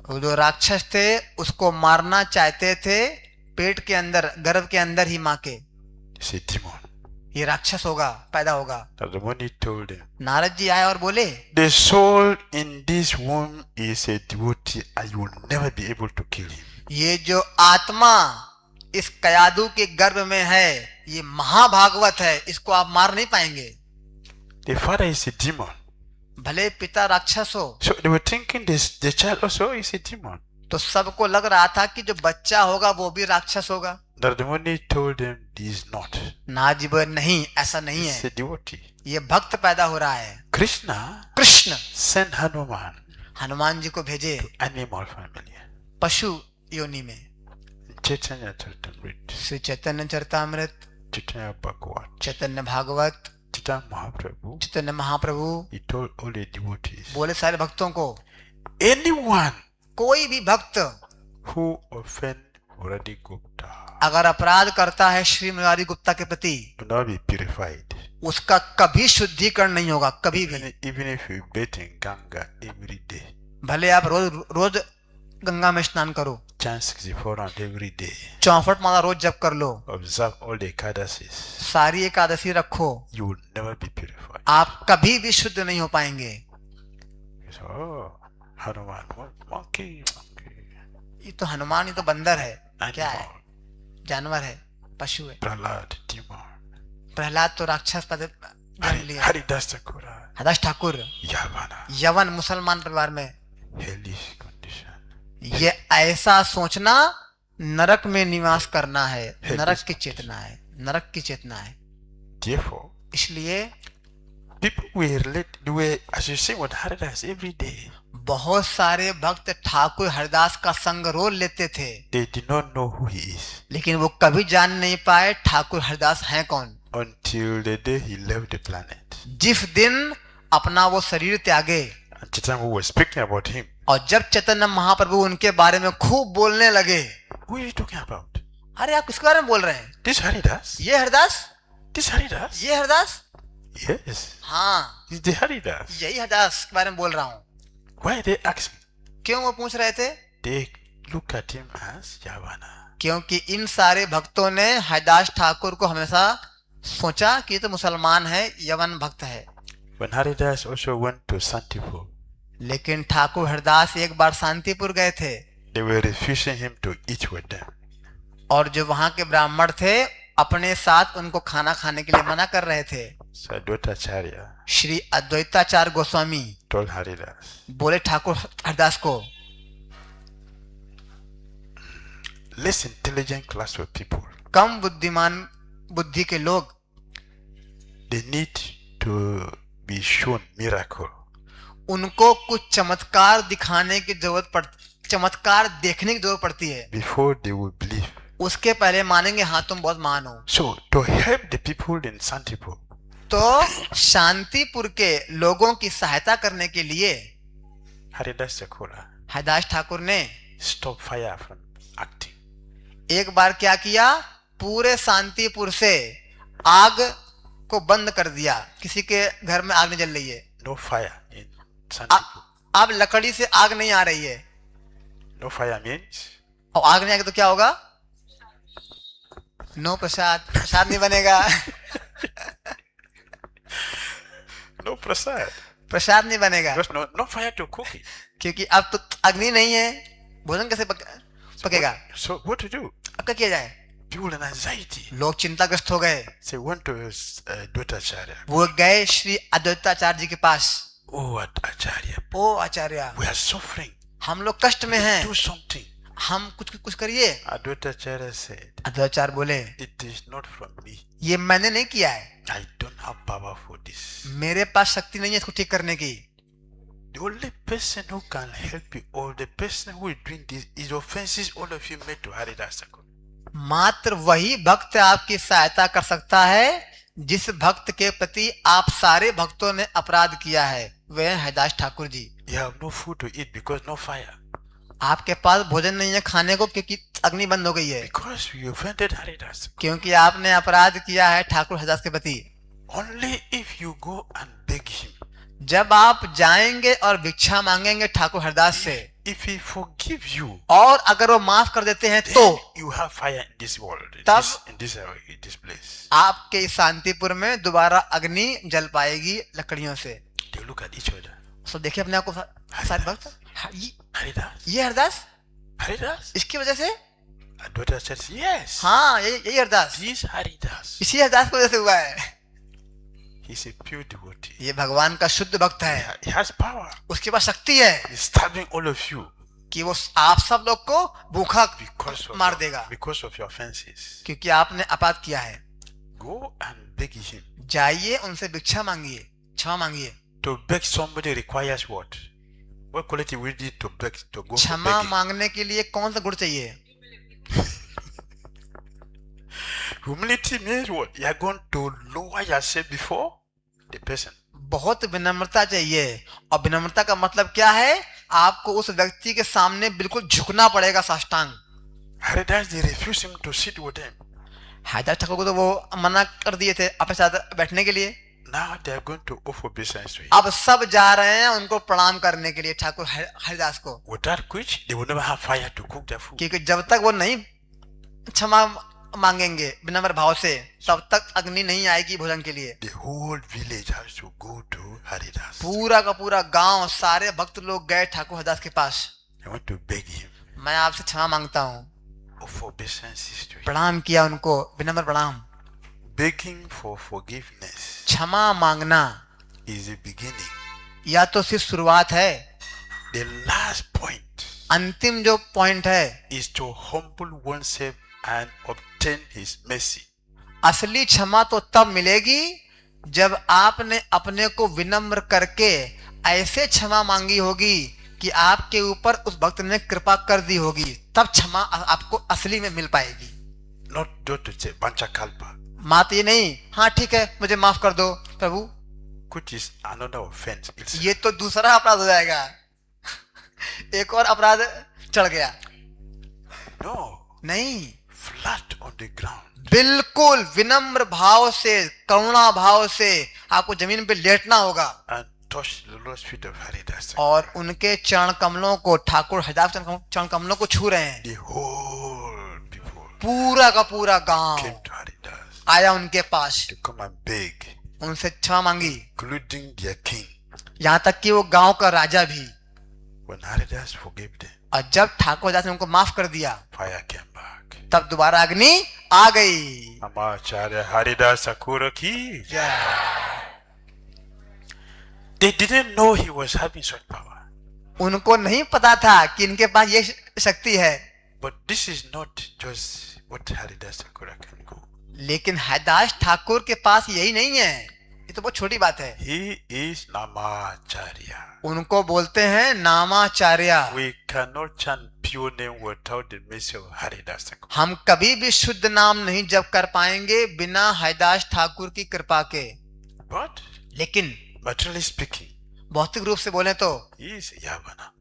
वो जो राक्षस थे उसको मारना चाहते थे, पेट के अंदर, गर्भ के अंदर ही मां के। It's a demon. ये राक्षस होगा, पैदा होगा। The Muni told him, Narad ji आए और बोले, the soul in this womb is a devotee and you will never be able to kill him. ये जो आत्मा इस कयादू के गर्भ में है, ये महाभागवत है, इसको आप मार नहीं पाएंगे। The father is a demon. भले पिता राक्षस हो, So they were thinking this, the child also is a demon. तो सबको लग रहा था कि जो बच्चा होगा वो भी राक्षस होगा। The Muni told them, this is not. ना जी बोले, नहीं, ऐसा नहीं It's है, a devotee. ये भक्त पैदा हो रहा है। Krishna Krishna sent Hanuman Hanuman ji को भेजे to animal family. पशु योनि में। Chaitanya Charitamrita, Shri Chaitanya Charitamrita, Chaitanya Bhagavat, Chaitanya Bhagavat, Chaitanya Mahaprabhu, Chaitanya Mahaprabhu he told all the devotees, बोले सारे भक्तों को, anyone कोई भी भक्त who offend Murari Gupta अगर अपराध करता है श्री मुरारी गुप्ता के प्रति, will not be purified. उसका कभी शुद्धिकरण नहीं होगा, कभी भी। Even if you bathe in Ganga every day, भले आप रोज रोज गंगा में स्नान करो, chant 64 rounds every day, 64 माला रोज जप कर लो, observe all the Ekadasis, सारी एकादशी रखो, you will never be purified. आप कभी भी शुद्ध नहीं हो पाएंगे। So, oh, Hanuman, monkey. ये तो हनुमान, ये तो बंदर है, क्या है, Animal, जानवर है, पशु है। Prahlad, demon, प्रहलाद तो राक्षस पद जन्म लिया। Haridas Thakura, Hadash Thakur Yavana, यवन मुसलमान परिवार में। hellish condition. ये ऐसा सोचना नरक में निवास करना है, नरक की चेतना है, नरक की चेतना है। Therefore, इसलिए people were associating with Haridas every day. बहुत सारे भक्त ठाकुर हरिदास का संग रोल लेते थे, They did not know who he is लेकिन वो कभी जान नहीं पाए ठाकुर हरिदास हैं कौन। until the day he left the planet. जिस दिन अपना वो शरीर त्यागे, And Chaitanya was speaking about him. और जब चैतन्य महाप्रभु उनके बारे में खूब बोलने लगे, Who are you talking about? अरे आप किसके बारे में बोल रहे हैं? This Haridas? ये हरदास, This Haridas? ये हरदास, Yes. हाँ It's the Haridas. यही हरदास के बारे में बोल रहा हूँ। Why they asking? क्यों वो पूछ रहे थे? They look at him as Yavana. क्योंकि इन सारे भक्तों ने हरदास ठाकुर को हमेशा सोचा कि ये तो मुसलमान है, यवन भक्त है। When Haridas also went to Santipur, लेकिन ठाकुर हरदास एक बार शांतिपुर गए थे they were refusing him to eat with them. और जो वहां के ब्राह्मण थे अपने साथ उनको खाना खाने के लिए मना कर रहे थे। So Advaitacharya Shri Advaitacharya Goswami told Haridas, बोले ठाकुर हरदास को, less intelligent class of people, कम बुद्धिमान बुद्धि के लोग they need to be shown miracle. उनको कुछ चमत्कार दिखाने की जरूरत पड़ती, चमत्कार देखने की जरूरत पड़ती है, Before they will believe. उसके पहले मानेंगे हाँ तुम बहुत महान हो। So to help the people in Santipur, तो शांतिपुर के लोगों की सहायता करने के लिए Haridas Sakura हरदास ठाकुर ने stop fire from acting. एक बार क्या किया, पूरे शांतिपुर से आग को बंद कर दिया। किसी के घर में आग नहीं जल रही है, No fire in Santipur. अब लकड़ी से आग नहीं आ रही है, No fire means और आग नहीं आएगी तो क्या होगा? नो प्रसाद, प्रसाद नहीं बनेगा। no prasad. प्रसाद नहीं बनेगा Because no fire to cook it. क्योंकि अब तो अग्नि नहीं है, भोजन कैसे पकेगा? So what to do? अब क्या किया जाए? People in anxiety. लोग चिंताग्रस्त हो गए। They went to Advaitacharya. वो गए श्री अद्वैताचार्य जी के पास। Oh, Acharya, O Acharya, we are suffering. हम लोग कष्ट में हैं, Do something. हम कुछ करिए। Advaitacharya said, अद्वैताचार्य बोले, it is not from me. ये मैंने नहीं किया है, I don't have power for this. मेरे पास शक्ति नहीं है इसको ठीक करने की। The only person who can help you, or the person who is doing this, is offenses all of you made to Haridas Thakur. मात्र वही भक्त आपकी सहायता कर सकता है जिस भक्त के प्रति आप सारे भक्तों ने अपराध किया है, वे हैं Hardas Thakur ji. You have no food to eat because no fire. आपके पास भोजन नहीं है खाने को क्योंकि अग्नि बंद हो गई है, Because you offended Haridas. क्योंकि आपने अपराध किया है ठाकुर हरदास के प्रति। Only if you go and beg him, जब आप जाएंगे और भिक्षा मांगेंगे ठाकुर हरदास से, if he forgive you, और अगर वो माफ कर देते हैं तो you have fire in this world, तब in this place. आपके इस शांतिपुर में दोबारा अग्नि जल पाएगी लकड़ियों से। They look at each other. सब देखिए अपने आप को सारे भक्त, Haridas, ये हरदास, Haridas. इसकी वजह से, Advaita says, yes. हाँ यही हरदास, He is Haridas. इसी हरदास की वजह से हुआ है। He is a pure devotee. ये भगवान का शुद्ध भक्त है, He has power. उसके पास शक्ति है He's starving all of you कि वो आप सब लोग को भूखा because of मार देगा, because of your offenses. क्योंकि आपने अपराध किया है। Go and beg him. जाइए उनसे भिक्षा मांगिए, क्षमा मांगिए। To beg somebody requires what? What quality we need to beg to go for क्षमा begging? मांगने के लिए कौन सा गुण चाहिए? Humility means what? You are going to lower yourself before the person. बहुत विनम्रता चाहिए, और विनम्रता का मतलब क्या है? आपको उस व्यक्ति के सामने बिल्कुल झुकना पड़ेगा, साष्टांग। Haridas, they refuse him to sit with them. Hardas Thakur को तो वो मना कर दिए थे अपने साथ बैठने के लिए। Now they are going to offer obeisance to him. अब सब जा रहे हैं उनको प्रणाम करने के लिए ठाकुर हरिदास को, Without which they will never have fire to cook their food. क्योंकि जब तक वो नहीं क्षमा मांगेंगे विनम्र भाव से, तब तक अग्नि नहीं आएगी भोजन के लिए। The whole village has to go to Haridas. पूरा का पूरा गांव, सारे भक्त लोग गए ठाकुर हरदास के पास। I want to beg him. मैं आपसे क्षमा मांगता हूँ, Offer obeisances to him. प्रणाम किया उनको, विनम्र प्रणाम। Begging for forgiveness क्षमा मांगना is the beginning. या तो सिर्फ शुरुआत है, The last point अंतिम जो पॉइंट है, is to humble oneself and obtain his mercy. असली क्षमा तो तब मिलेगी जब आपने अपने को विनम्र करके ऐसे क्षमा मांगी होगी कि आपके ऊपर उस भक्त ने कृपा कर दी होगी, तब क्षमा आपको असली में मिल पाएगी। Not do to say Bancha Kalpa. बात ये नहीं, हाँ ठीक है मुझे माफ कर दो प्रभु, which is another offense. ये तो दूसरा अपराध हो जाएगा, एक और अपराध चढ़ गया। No, नहीं, flat on the ground. बिल्कुल विनम्र भाव से, करुणा भाव से आपको जमीन पे लेटना होगा And touch the Lord's feet of Haridas. और उनके चरण कमलों को, ठाकुर हरिदास चरण कमलों को छू रहे हैं। The whole people पूरा का पूरा गांव came to Haridas आया उनके पास, to come and beg, उनसे क्षमा मांगी, including their king. यहाँ तक कि वो गांव का राजा भी। When Haridas forgave them, और जब ठाकुर हरिदास ने उनको माफ कर दिया, fire came back. तब दोबारा अग्नि आ गई। Amacharya Haridas Sakura ki. They didn't know he was having such power. उनको नहीं पता था कि इनके पास ये शक्ति है। But this is not just what Haridas Sakura can go. लेकिन हरिदास ठाकुर के पास यही नहीं है, ये तो बहुत छोटी बात है। He is Namacharya. उनको बोलते हैं नामाचार्य। We cannot chant pure name without the mercy of Haridas Sakura. हम कभी भी शुद्ध नाम नहीं जप कर पाएंगे बिना हरिदास ठाकुर की कृपा के। But लेकिन materially speaking, भौतिक रूप से बोले तो he is Yavana.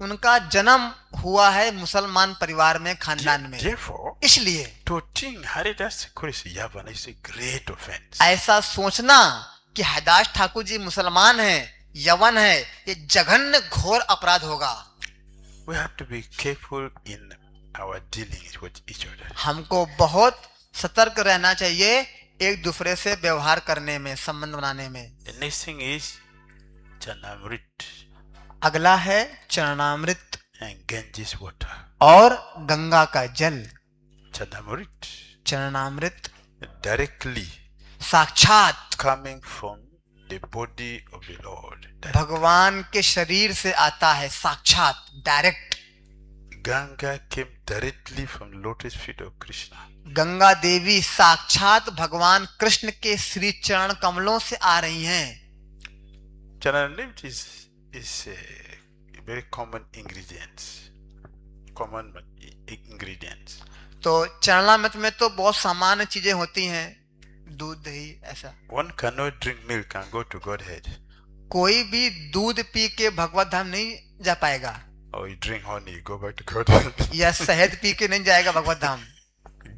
उनका जन्म हुआ है मुसलमान परिवार में, खानदान में। Therefore, इसलिए to think Haridas Sakura is Yavana is a great offense. ऐसा सोचना कि हरिदास ठाकुर जी मुसलमान हैं, यवन है, ये जघन्य घोर अपराध होगा। We have to be careful in our dealings with each other. हमको बहुत सतर्क रहना चाहिए एक दूसरे से व्यवहार करने में, संबंध बनाने में। The next thing is Chanamrit अगला है चरणामृत and Ganges water. और गंगा का जल। Chanamrit चरणामृत directly साक्षात coming from the body of the Lord. भगवान के शरीर से आता है, साक्षात direct. Ganga came directly from lotus feet of Krishna. Ganga देवी साक्षात भगवान कृष्ण के श्री चरण कमलों से आ रही हैं। Chanamrit is a very common ingredients. तो चरणामृत में तो बहुत सामान्य चीजें होती हैं, दूध दही ऐसा। One cannot drink milk and go to Godhead. कोई भी दूध पी के भगवत धाम नहीं जा पाएगा, Or you drink honey, you go back to Godhead. या शहद पी के नहीं जाएगा भगवत धाम,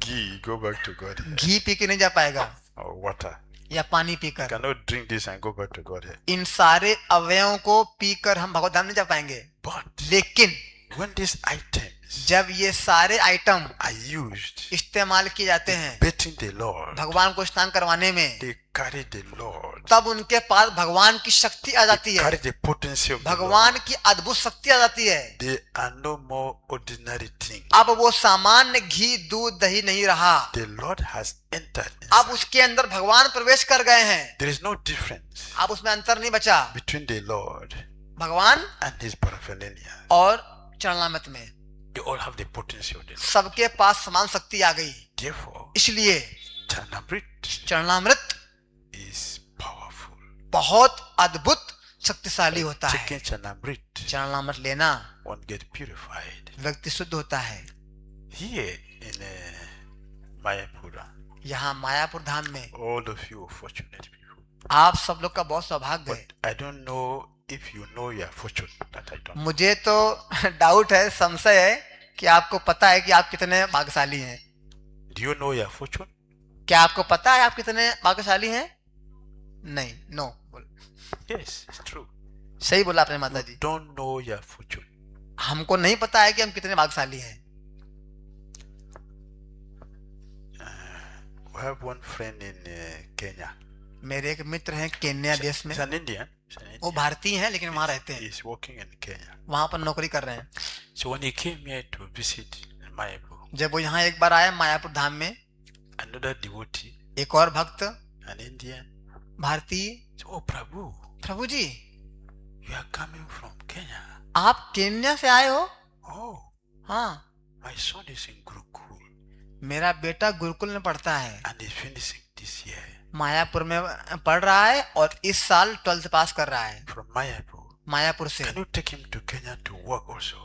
Ghee, you go back to Godhead. Ghee P के नहीं जा पाएगा, Or water. या पानी You पीकर। cannot drink this and go back to Godhead. इन सारे अवयवों को पीकर हम भगवत धाम नहीं जा पाएंगे। But लेकिन when these items जब ये सारे आइटम are used इस्तेमाल किए जाते हैं betting the Lord, भगवान को स्नान करवाने में, they carry the Lord. तब उनके पास भगवान की शक्ति आ जाती है, Carry the potency of the Lord. भगवान की अद्भुत शक्ति आ जाती है। They are no more ordinary things. अब वो सामान्य घी दूध दही नहीं रहा, The Lord has entered अब inside. उसके अंदर भगवान प्रवेश कर गए हैं। There is no difference अब उसमें अंतर नहीं बचा between the Lord भगवान and his paraphernalia. और चरणामृत में। They all have the potency of the Lord. सबके पास समान शक्ति आ गई। Therefore, इसलिए Chanamrit चरणामृत is powerful. बहुत अद्भुत शक्तिशाली होता है। Taking Chanamrit, चरणामृत लेना one get purified. व्यक्ति शुद्ध होता है। Here in Mayapura, यहाँ मायापुर धाम में all of you are fortunate people. आप सब लोग का बहुत सौभाग्य है। But I don't know if you know your fortune that I don't. मुझे तो डाउट है, संशय है कि आपको पता है कि आप कितने भाग्यशाली हैं। Do you know your fortune? क्या आपको पता है आप कितने भाग्यशाली हैं? नहीं, नो। Yes, it's true. सही बोला आपने माता जी। Don't know your fortune. हमको नहीं पता है कि हम कितने भाग्यशाली हैं। We have one friend in Kenya. मेरे एक मित्र हैं केन्या देश में, He's an Indian. वो भारतीय हैं लेकिन वहाँ रहते हैं, He's working in Kenya. वहाँ पर नौकरी कर रहे हैं। So when he came here to visit Mayapur, जब वो यहाँ एक बार आए मायापुर धाम में, another devotee, एक और भक्त an Indian, भारतीय, said, "Oh Prabhu, Prabhu ji you are coming from Kenya." आप केन्या से आए हो? Oh, हाँ, my son is in Gurukul मेरा बेटा गुरुकुल में पढ़ता है, and he's finishing this year Mayapur में पढ़ रहा है और इस साल 12th पास कर रहा है from Mayapur. मायापुर से। Can you take him to Kenya to work also?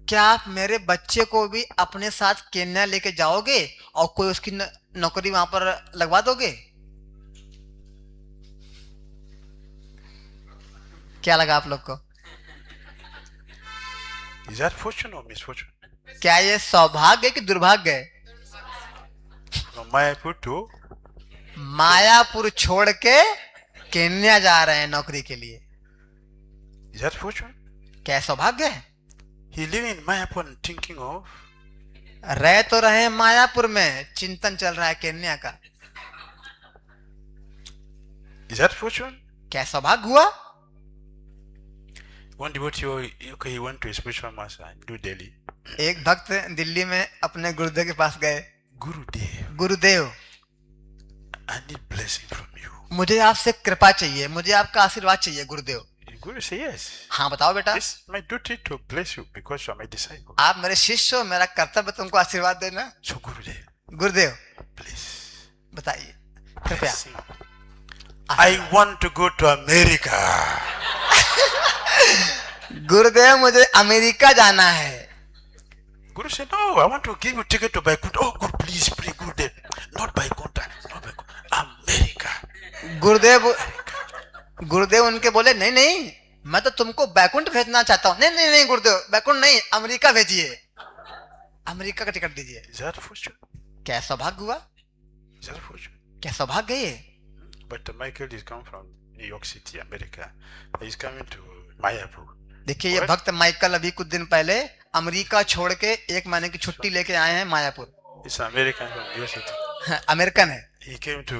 क्या आप मेरे बच्चे को भी अपने साथ केन्या लेके जाओगे और कोई उसकी नौकरी वहां पर लगवा दोगे? क्या लगा आप लोग को? Is that fortune or misfortune? क्या ये सौभाग्य कि दुर्भाग्य है? From Mayapur to मायापुर छोड़ के केन्या जा रहे हैं नौकरी के लिए। is that fortune? क्या सौभाग्य है? He living in Mayapur and thinking of रह तो रहे हैं मायापुर में, चिंतन चल रहा है केन्या का। is that fortune? क्या सौभाग्य हुआ? One devotee, okay, he went to a spiritual master in New Delhi. एक भक्त दिल्ली में अपने गुरुदेव के पास गए। Gurudev, Gurudev, I need blessing from you. मुझे आपसे कृपा चाहिए, मुझे आपका आशीर्वाद चाहिए गुरुदेव। Guru say yes. हाँ बताओ बेटा। It's my duty to bless you because you are my disciple. आप मेरे शिष्य हो, मेरा कर्तव्य तुमको आशीर्वाद देना। So Gurudev, Gurudev please. बताइए कृपया। Blessing. I want to go to America. गुरुदेव मुझे अमेरिका जाना है। Guru said, no, I want to give you ticket to Vaikuntha. Oh, Guru, please pray, Gurudev. Not Vaikuntha, not Vaikuntha. America. गुरुदेव उनके बोले नहीं नहीं, मैं तो तुमको बैकुंठ भेजना चाहता हूँ। नहीं नहीं नहीं गुरुदेव, बैकुंठ नहीं, अमेरिका भेजिए, अमेरिका का टिकट दीजिए। Is that fortune? क्या सौभाग्य हुआ? Is that fortune? क्या सौभाग्य है ये? But Michael is come from New York City, America. He's coming to Mayapur. देखिए ये भक्त माइकल अभी कुछ दिन पहले अमेरिका छोड़ के 1 महीने की छुट्टी लेके आए हैं Mayapur. He's American from New York City. American है। He came to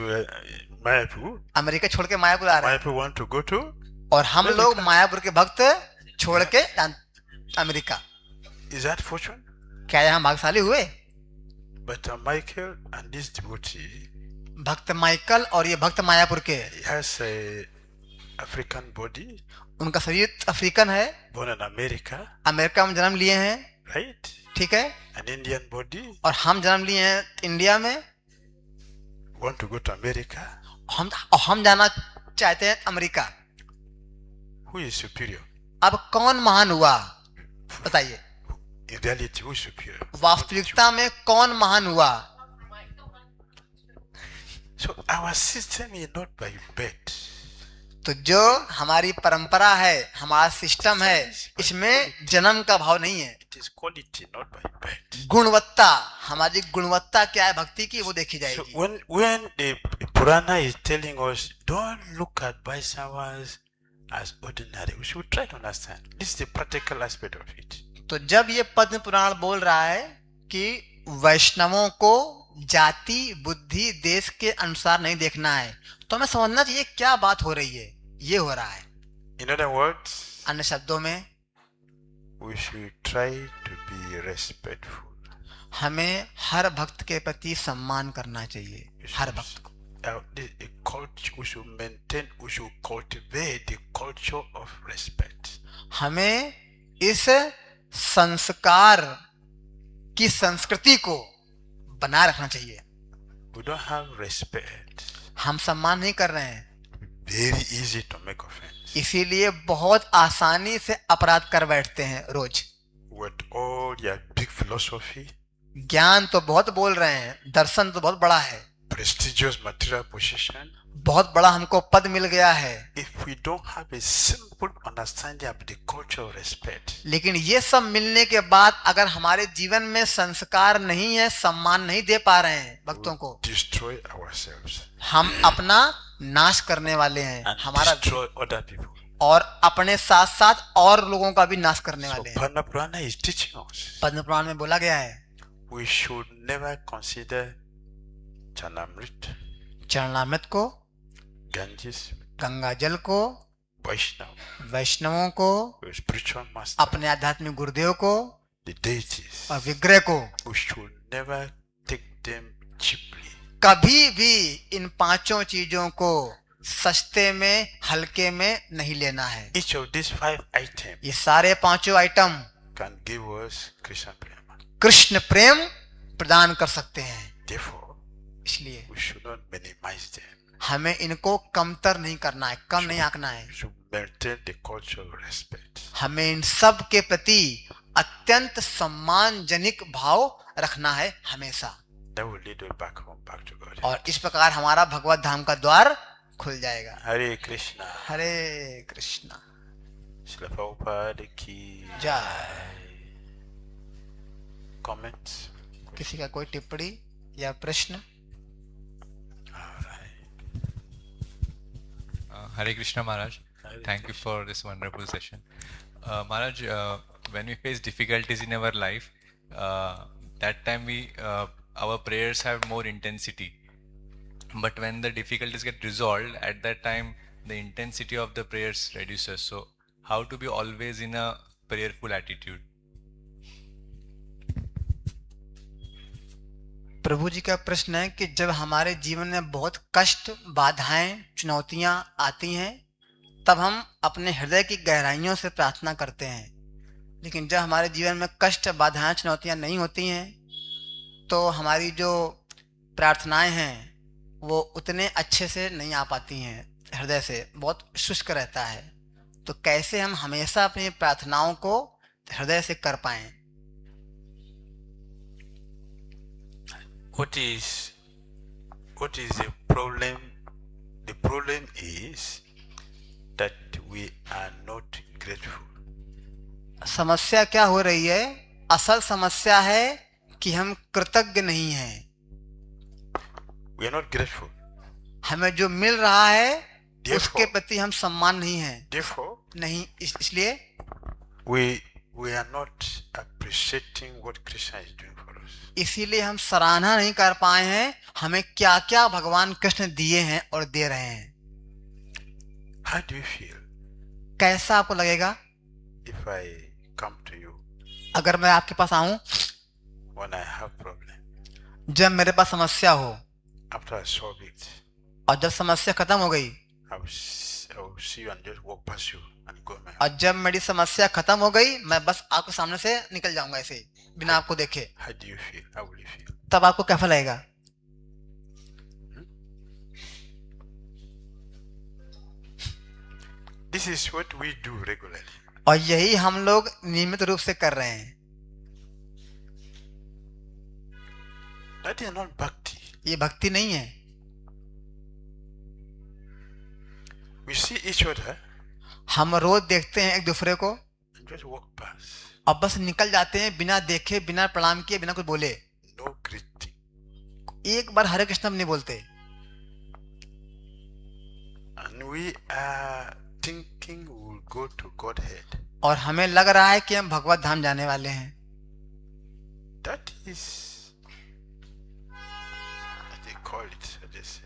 Mayapur. America छोड़ के मायापुर आ रहे हैं। Mayapur want to go to. और हम लोग मायापुर के भक्त छोड़ के अमेरिका। Is that fortune? क्या यहाँ भाग्यशाली हुए? But Michael and this devotee. भक्त माइकल और ये भक्त मायापुर के। He has a African body. उनका शरीर अफ्रीकन है। Born in America. अमेरिका में जन्म लिए हैं। Right. ठीक है। An Indian body. और हम जन्म लिए हैं इंडिया में। Want to go to America. हम जाना चाहते हैं अमेरिका। Who is superior? अब कौन महान हुआ बताइए? In reality, who is superior? वास्तविकता में कौन महान हुआ? So our system is not by birth. तो जो हमारी परंपरा है, हमारा सिस्टम है, इसमें जन्म का भाव नहीं है। It is quality, not by birth. गुणवत्ता, हमारी गुणवत्ता क्या है भक्ति की, वो देखी So जाएगी। when the Purana is telling us, don't look at Vaishnavas as ordinary, we should try to understand. This is the practical aspect of it. तो जब ये पद्म पुराण बोल रहा है कि वैष्णवों को जाति, बुद्धि, देश के अनुसार नहीं देखना है, तो हमें समझना चाहिए क्या बात हो रही है। ये हो रहा है। In other words, अन्य शब्दों में we should try to be respectful. हमें हर भक्त के प्रति सम्मान करना चाहिए। हर भक्त को We should maintain, we should cultivate the culture of respect. हमें इस संस्कार की संस्कृति को बनाए रखना चाहिए। We don't have respect. हम सम्मान नहीं कर रहे हैं, Very easy to make offense. इसीलिए बहुत आसानी से अपराध कर बैठते हैं रोज। With all your big philosophy, ज्ञान तो बहुत बोल रहे हैं, दर्शन तो बहुत बड़ा है, prestigious material position, बहुत बड़ा हमको पद मिल गया है, if we don't have a simple understanding of the culture of respect, लेकिन ये सब मिलने के बाद अगर हमारे जीवन में संस्कार नहीं है, सम्मान नहीं दे पा रहे हैं भक्तों को, destroy ourselves हम अपना नाश करने वाले हैं, and हमारा destroy other people. और अपने साथ साथ और लोगों का भी नाश करने So वाले हैं। Padma Purana is teaching us Padma Purana में बोला गया है, we should never consider Chanamrit, चरणामृत को, Ganges, गंगा जल को, Vaishnava, वैष्णवों को, spiritual master, अपने आध्यात्मिक गुरुदेव को the deities. और विग्रह को We should never take them cheaply. कभी भी इन पांचों चीजों को सस्ते में, हल्के में नहीं लेना है। Each of these 5 items ये सारे पांचों item can give us Krishna Prema. Krishna प्रेम प्रदान कर सकते हैं। Therefore, इसलिए we should not minimize them. हमें इनको कमतर नहीं करना है, कम नहीं आंकना है। We should maintain the culture of respect. हमें इन सब के प्रति अत्यंत सम्मानजनक भाव रखना है हमेशा, That will lead us back home, back to God. और इस प्रकार हमारा भगवत धाम का द्वार खुल जाएगा। Hare Krishna. हरे कृष्णा। Srila Prabhupada ki जय। comments. किसी का कोई टिप्पणी या प्रश्न? Hare Krishna Maharaj, thank you for this wonderful session. Maharaj, when we face difficulties in our life, that time our prayers have more intensity. But when the difficulties get resolved, at that time the intensity of the prayers reduces. So how to be always in a prayerful attitude? प्रभु जी का प्रश्न है कि जब हमारे जीवन में बहुत कष्ट, बाधाएं, चुनौतियां आती हैं, तब हम अपने हृदय की गहराइयों से प्रार्थना करते हैं, लेकिन जब हमारे जीवन में कष्ट, बाधाएं, चुनौतियां नहीं होती हैं, तो हमारी जो प्रार्थनाएं हैं वो उतने अच्छे से नहीं आ पाती हैं, हृदय से बहुत शुष्क रहता है। तो कैसे हम हमेशा अपनी प्रार्थनाओं को हृदय से कर पाएं? What is the problem? The problem is that we are not grateful. समस्या क्या हो रही है? असल समस्या है कि हम कृतज्ञ नहीं हैं। We are not grateful. हमें जो मिल रहा है Therefore- उसके प्रति हम सम्मान नहीं हैं। Therefore, नहीं, इसलिए we are not appreciating what Krishna is doing for us. इसीलिए हम सराहना नहीं कर पाए हैं हमें क्या क्या भगवान कृष्ण दिए हैं और दे रहे हैं। How do you feel कैसा आपको लगेगा if I come to you अगर मैं आपके पास आऊं when I have problem? जब मेरे पास समस्या हो After I solve it, और जब समस्या खत्म हो गई I will see you and just walk past you and go my और जब मेरी समस्या खत्म हो गई मैं बस आपके सामने से निकल जाऊंगा ऐसे ही, बिना आपको देखे। How do you feel? How will you feel? तब आपको कैसा लगेगा? This is what we do regularly. और यही हम लोग नियमित रूप से कर रहे हैं। That is not bhakti. ये भक्ति नहीं है। We see each other हम रोज देखते हैं एक दूसरे को and just walk past. और बस निकल जाते हैं बिना देखे, बिना प्रणाम किए, बिना कुछ बोले। No greeting. एक बार हरे कृष्ण हम नहीं बोलते And we are thinking we will go to Godhead. और हमें लग रहा है कि हम भगवत धाम जाने वाले हैं। That is, as they call it, as they say,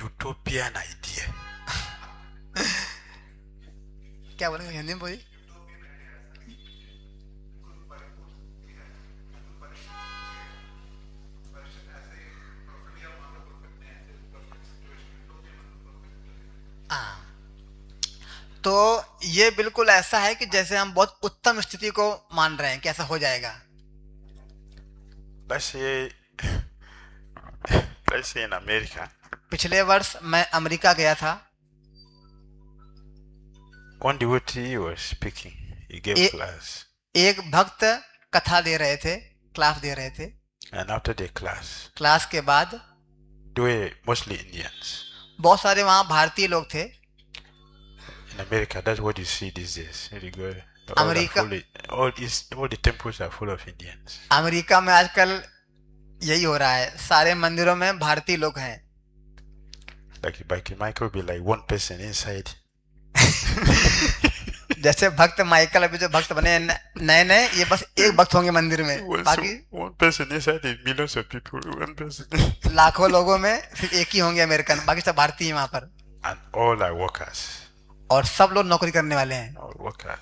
utopian idea. क्या बोलेंगे हिंदी में? बोली तो ये बिल्कुल ऐसा है कि जैसे हम बहुत उत्तम स्थिति को मान रहे हैं कि ऐसा हो जाएगा। Let's say in America, पिछले वर्ष मैं अमेरिका गया था। one devotee was speaking. He gave A- class, एक भक्त कथा दे रहे थे, क्लास दे रहे थे। and after the class, class के बाद they were mostly Indians. बहुत सारे वहाँ भारतीय लोग थे। In America, that's what you see these days. There you go. America- All the temples are full of Indians. America में आजकल यही हो रहा है, सारे मंदिरों में भारतीय लोग हैं। Like Michael be like one person inside. जैसे भक्त माइकल अभी जो भक्त बने नए नए, ये बस एक भक्त होंगे मंदिर में, बाकी One person inside the millions of people. One person. लाखों लोगों में सिर्फ एक ही होंगे अमेरिकन, बाकी सब भारतीय हैं वहां पर। And all are workers. और सब लोग नौकरी करने वाले हैं, All workers.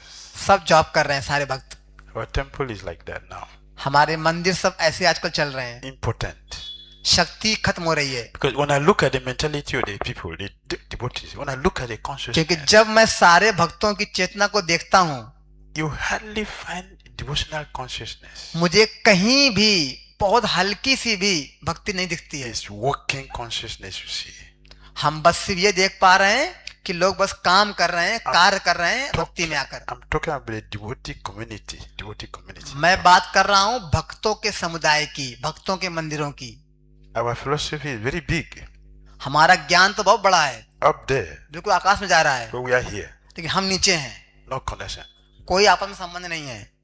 सब जॉब कर रहे हैं सारे भक्त। Our temple is like that now. हमारे मंदिर सब ऐसे आजकल चल रहे हैं। Important. शक्ति खत्म हो रही है, Because when I look at the mentality of the people, the devotees, when I look at the क्योंकि consciousness, जब मैं सारे भक्तों की चेतना को देखता हूँ, you hardly find devotional consciousness. मुझे कहीं भी बहुत हल्की सी भी भक्ति नहीं दिखती है। It's working consciousness, you see. हम बस सिर्फ ये देख पा रहे हैं कि लोग बस काम कर रहे हैं, कार्य कर रहे हैं भक्ति में आकर। I'm talking about the devotee community. मैं बात कर रहा हूँ भक्तों के समुदाय की, भक्तों के मंदिरों की। Our philosophy is very big. हमारा ज्ञान तो बहुत बड़ा है, up there, बिल्कुल आकाश में जा रहा है, but we are here. लेकिन हम नीचे हैं, No connection. कोई आपस में संबंध नहीं है।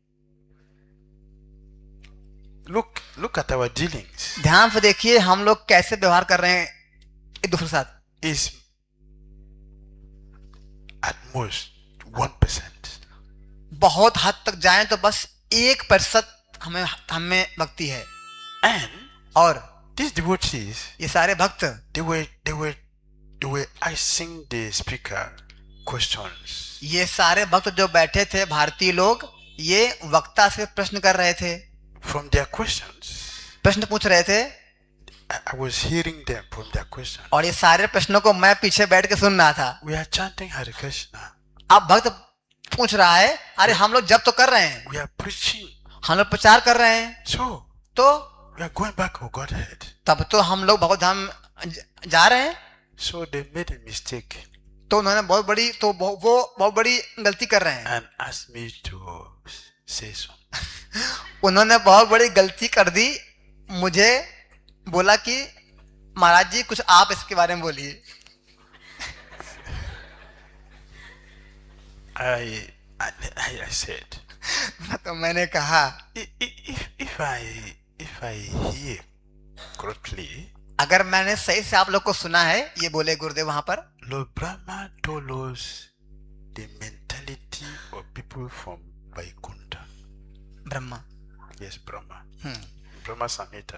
Look at our dealings. ध्यान से देखिए हम लोग कैसे व्यवहार कर रहे हैं एक दूसरे के साथ। Is at most 1%. बहुत हद तक जाएं तो बस 1% हमें भक्ति है। And और these devotees, ये सारे भक्त they were asking the speaker questions. ये सारे भक्त जो बैठे थे भारतीय लोग, ये वक्ता से प्रश्न कर रहे थे, From their questions, प्रश्न पूछ रहे थे, I was hearing them from their questions. और ये सारे प्रश्नों को मैं पीछे बैठ के सुन रहा था। We are chanting Hare Krishna. अब भक्त पूछ रहा है, अरे हम लोग जब तो कर रहे हैं, We are preaching. हम लोग प्रचार कर रहे हैं, So तो we are going back to Godhead. तब तो हम लोग भगवत धाम जा रहे हैं। So they made a mistake तो उन्होंने बहुत बड़ी गलती कर रहे हैं, and asked me to say so. उन्होंने बहुत बड़ी गलती कर दी, मुझे बोला कि महाराज जी कुछ आप इसके बारे में बोलिए। I said, तो मैंने कहा if I hear correctly, अगर मैंने सही से आप लोग को सुना है, ये बोले गुरुदेव वहां पर, Lord Brahma told us the mentality of people from Vaikuntha. Brahma, Yes, Brahma. Brahma Samhita.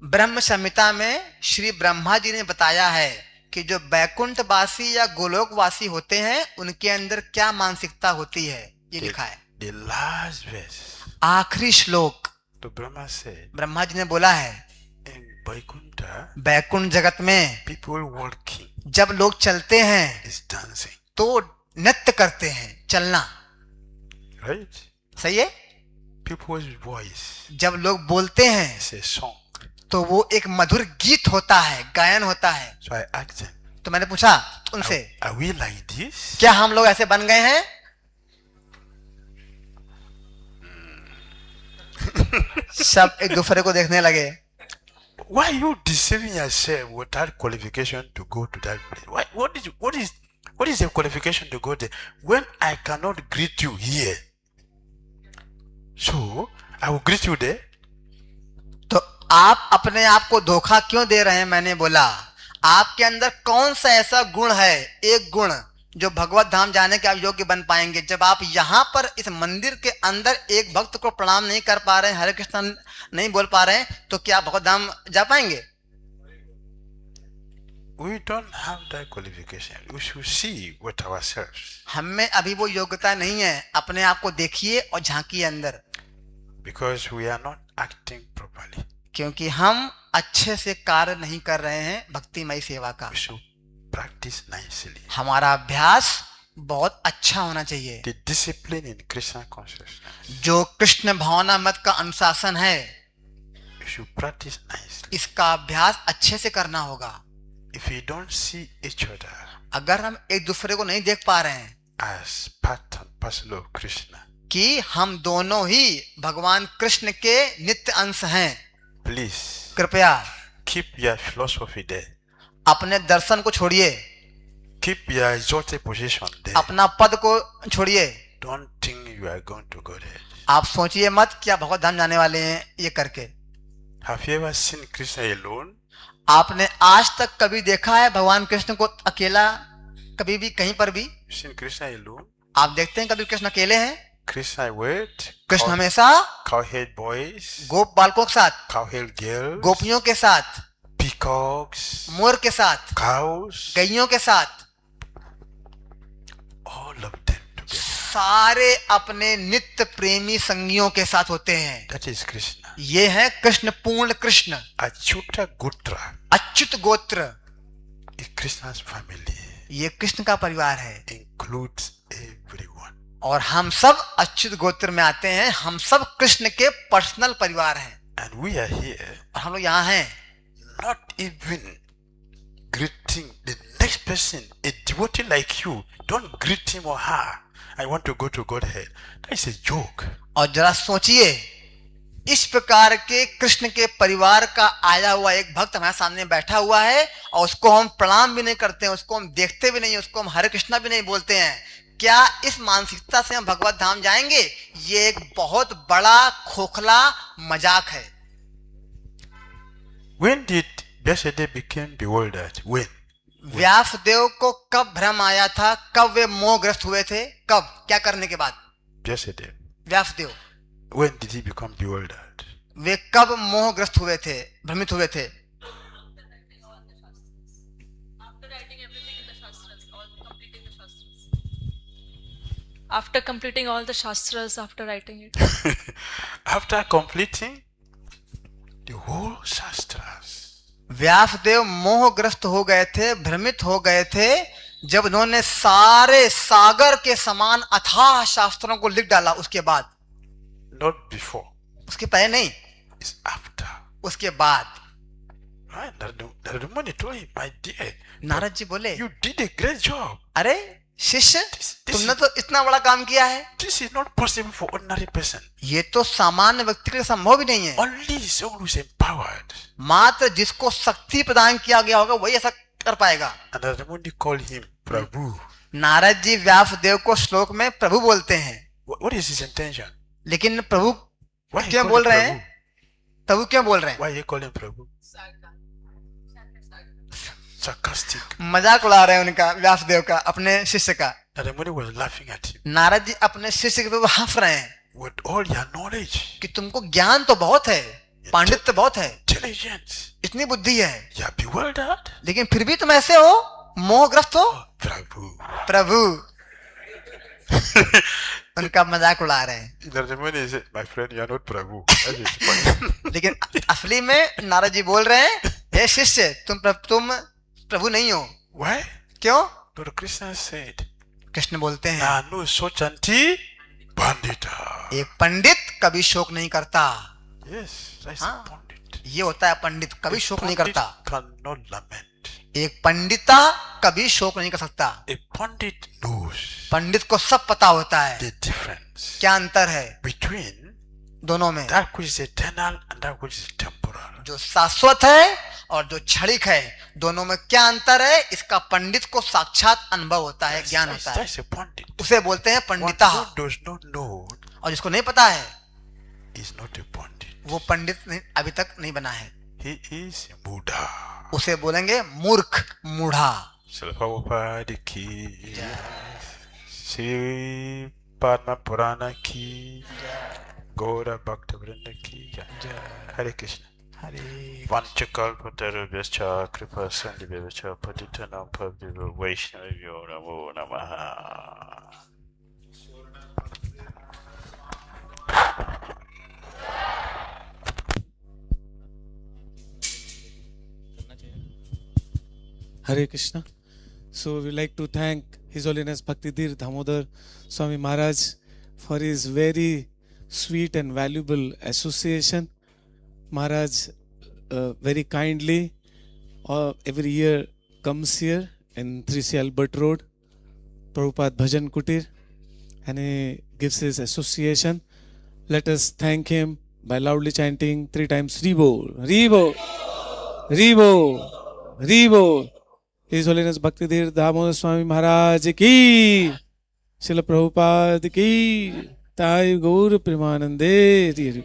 ब्रह्म संहिता में श्री ब्रह्मा जी ने बताया है कि जो बैकुंठ वासी या गोलोक वासी होते हैं उनके अंदर क्या मानसिकता होती है, ये लिखा है। The last verse. आखिरी श्लोक So Brahma said, Brahma ji ने बोला है, in Vaikuntha, बैकुंठ जगत में people walking जब लोग चलते हैं is dancing. तो नृत्य करते हैं, चलना, Right? सही है। People's voice जब लोग बोलते हैं is a song. तो वो एक मधुर गीत होता है, गायन होता है। So I asked them, तो मैंने पूछा उनसे, are we like this? क्या हम लोग ऐसे बन गए हैं? सब एक दूसरे को देखने लगे। Why are you deceiving yourself without qualification to go to that place? What is the qualification to go there when I cannot greet you here? So I will greet you there. तो आप अपने आप को धोखा क्यों दे रहे हैं? मैंने बोला आपके अंदर कौन सा ऐसा गुण है, एक गुण जो भगवत धाम जाने के आप योग्य बन पाएंगे। जब आप यहाँ पर इस मंदिर के अंदर एक भक्त को प्रणाम नहीं कर पा रहे हैं, हरे कृष्ण नहीं बोल पा रहे हैं, तो क्या आप भगवत धाम जा पाएंगे? We don't have that qualification. We should see with ourselves. हमें अभी वो योग्यता नहीं है। अपने आप को देखिए और झांकिए अंदर। Because we are not acting properly. क्योंकि हम अच्छे से कार्य नहीं कर रहे हैं भक्तिमय सेवा का। We should practice nicely. हमारा अभ्यास बहुत अच्छा होना चाहिए। The discipline in Krishna consciousness. जो कृष्ण भावना मत का अनुशासन है, We should practice nicely. इसका अभ्यास अच्छे से करना होगा। If we don't see each other अगर हम एक दूसरे को नहीं देख पा रहे हैं as part and parcel of Krishna, कि हम दोनों ही भगवान कृष्ण के नित्य अंश हैं, please कृपया keep your philosophy there. अपने दर्शन को छोड़िए, Keep your exalted position there. अपना पद को छोड़िए। Don't think you are going to go there. आप सोचिए मत क्या भगवत धाम जाने वाले हैं ये करके। Have you ever seen Krishna alone? आपने आज तक कभी देखा है भगवान कृष्ण को अकेला, कभी भी कहीं पर भी? You seen Krishna alone? आप देखते हैं कभी कृष्ण अकेले हैं? Krishna with कृष्ण हमेशा cowherd boys, गोप बालकों के साथ, cowherd girls, गोपियों के साथ, peacocks, मोर के साथ, cows, गैयों के साथ, all of them together. सारे अपने नित्य प्रेमी संगियों के साथ होते हैं। That is Krishna. ये है कृष्ण, पूर्ण कृष्ण। Achyuta Gotra अच्युत गोत्र is Krishna's family. ये कृष्ण का परिवार है Includes everyone. और हम सब अच्युत गोत्र में आते हैं। हम सब कृष्ण के पर्सनल परिवार हैं And we are here और हम लोग यहाँ हैं not even greeting the next person, a devotee like you. Don't greet him or her. I want to go to Godhead. That is a joke. और जरा सोचिए इस प्रकार के कृष्ण के परिवार का आया हुआ एक भक्त हमारे सामने बैठा हुआ है और उसको हम प्रणाम भी नहीं करते हैं, उसको हम देखते भी नहीं, उसको हम हरे कृष्णा भी नहीं बोलते हैं। क्या इस मानसिकता से हम भगवत धाम जाएंगे? ये एक बहुत बड़ा खोखला मजाक है। When did Vyasadeva became bewildered? When? Vyasdev को कब भ्रम आया था? कब वे मोहग्रस्त हुए थे? कब? क्या करने के बाद? Vyasadeva. Vyasdev When did he become bewildered? वे कब मोहग्रस्त हुए थे, भ्रमित हुए थे? After completing all the shastras, after writing it. After completing the whole shastras. Vyasdev मोहग्रस्त हो गए थे, भ्रमित हो गए थे जब उन्होंने सारे सागर के समान अथाह शास्त्रों को लिख डाला। उसके बाद, Not before. उसके पहले नहीं, It's after. उसके बाद। Right? Narada Muni told him, my dear, Narad ji बोले, you did a great job. अरे शिष्य, This तुमने तो इतना बड़ा काम किया है, is not possible for ordinary person. ये तो सामान्य व्यक्ति के लिए संभव भी नहीं है। Only someone who is empowered. मात्र जिसको शक्ति प्रदान किया गया होगा वही ऐसा कर पाएगा। And Narada Muni called him Prabhu. Narad ji Vyasdev को श्लोक में प्रभु बोलते हैं, What is his intention? लेकिन प्रभु Why he क्यों call बोल him रहे हैं? Prabhu? प्रभु क्यों बोल रहे हैं? Why he call him Prabhu? Sarcastic. मजाक उड़ा रहे हैं उनका, व्यासदेव का, अपने शिष्य का। Narada Muni was laughing at him. Narad ji अपने शिष्य के ऊपर हंस रहे हैं With all your knowledge, कि तुमको ज्ञान तो बहुत है, पांडित्य बहुत है, intelligence, इतनी बुद्धि है, you are bewildered. लेकिन फिर भी तुम ऐसे हो, मोहग्रस्त हो। Prabhu. प्रभु उनका मजाक उड़ा रहे हैं। Narada Muni said, my friend, you are not Prabhu. That is fine. लेकिन असली में नारद जी बोल रहे हैं, हे शिष्य, तुम प्रभु नहीं हो। Why? क्यों? Lord Krishna said, कृष्ण बोलते हैं, Nanu Sochanti Pandita. एक पंडित कभी शोक नहीं करता। Yes, that's हाँ, a Pandit. ये होता है पंडित, कभी शोक नहीं Pandit करता। cannot lament. एक पंडिता कभी शोक नहीं कर सकता। A Pandit knows पंडित को सब पता होता है the difference क्या अंतर है between दोनों में, that which is eternal and that which is temporal. जो शाश्वत है और जो क्षणिक है, दोनों में क्या अंतर है, इसका पंडित को साक्षात अनुभव होता है, ज्ञान होता है। That's a Pandit. उसे बोलते हैं One Pandita. who does not know और जिसको नहीं पता है is not a Pandit. वो पंडित नहीं, अभी तक नहीं बना है, He is Buddha. उसे बोलेंगे मूर्ख, मूढ़ा। Srila Prabhupada ki, Sri Padma Purana ki, Gaura Bhakta Vrinda ki, Hare Krishna. Hare Vanchakalpatarubhyascha kripa sandhibhyascha patitanam pabhyo Vaishnavyo namo namaha. Hare Krishna. So we like to thank His Holiness Bhaktidir Damodar Swami Maharaj for his very sweet and valuable association. Maharaj very kindly every year comes here in 3C Albert Road, Prabhupada Bhajan Kutir, and he gives his association. Let us thank him by loudly chanting 3 times Ribo, Ribo, Ribo, Ribo. His Holiness Bhaktidir Damodar Swami Maharaj ki, Srila Prabhupada ki, Tai Gaur Premanande.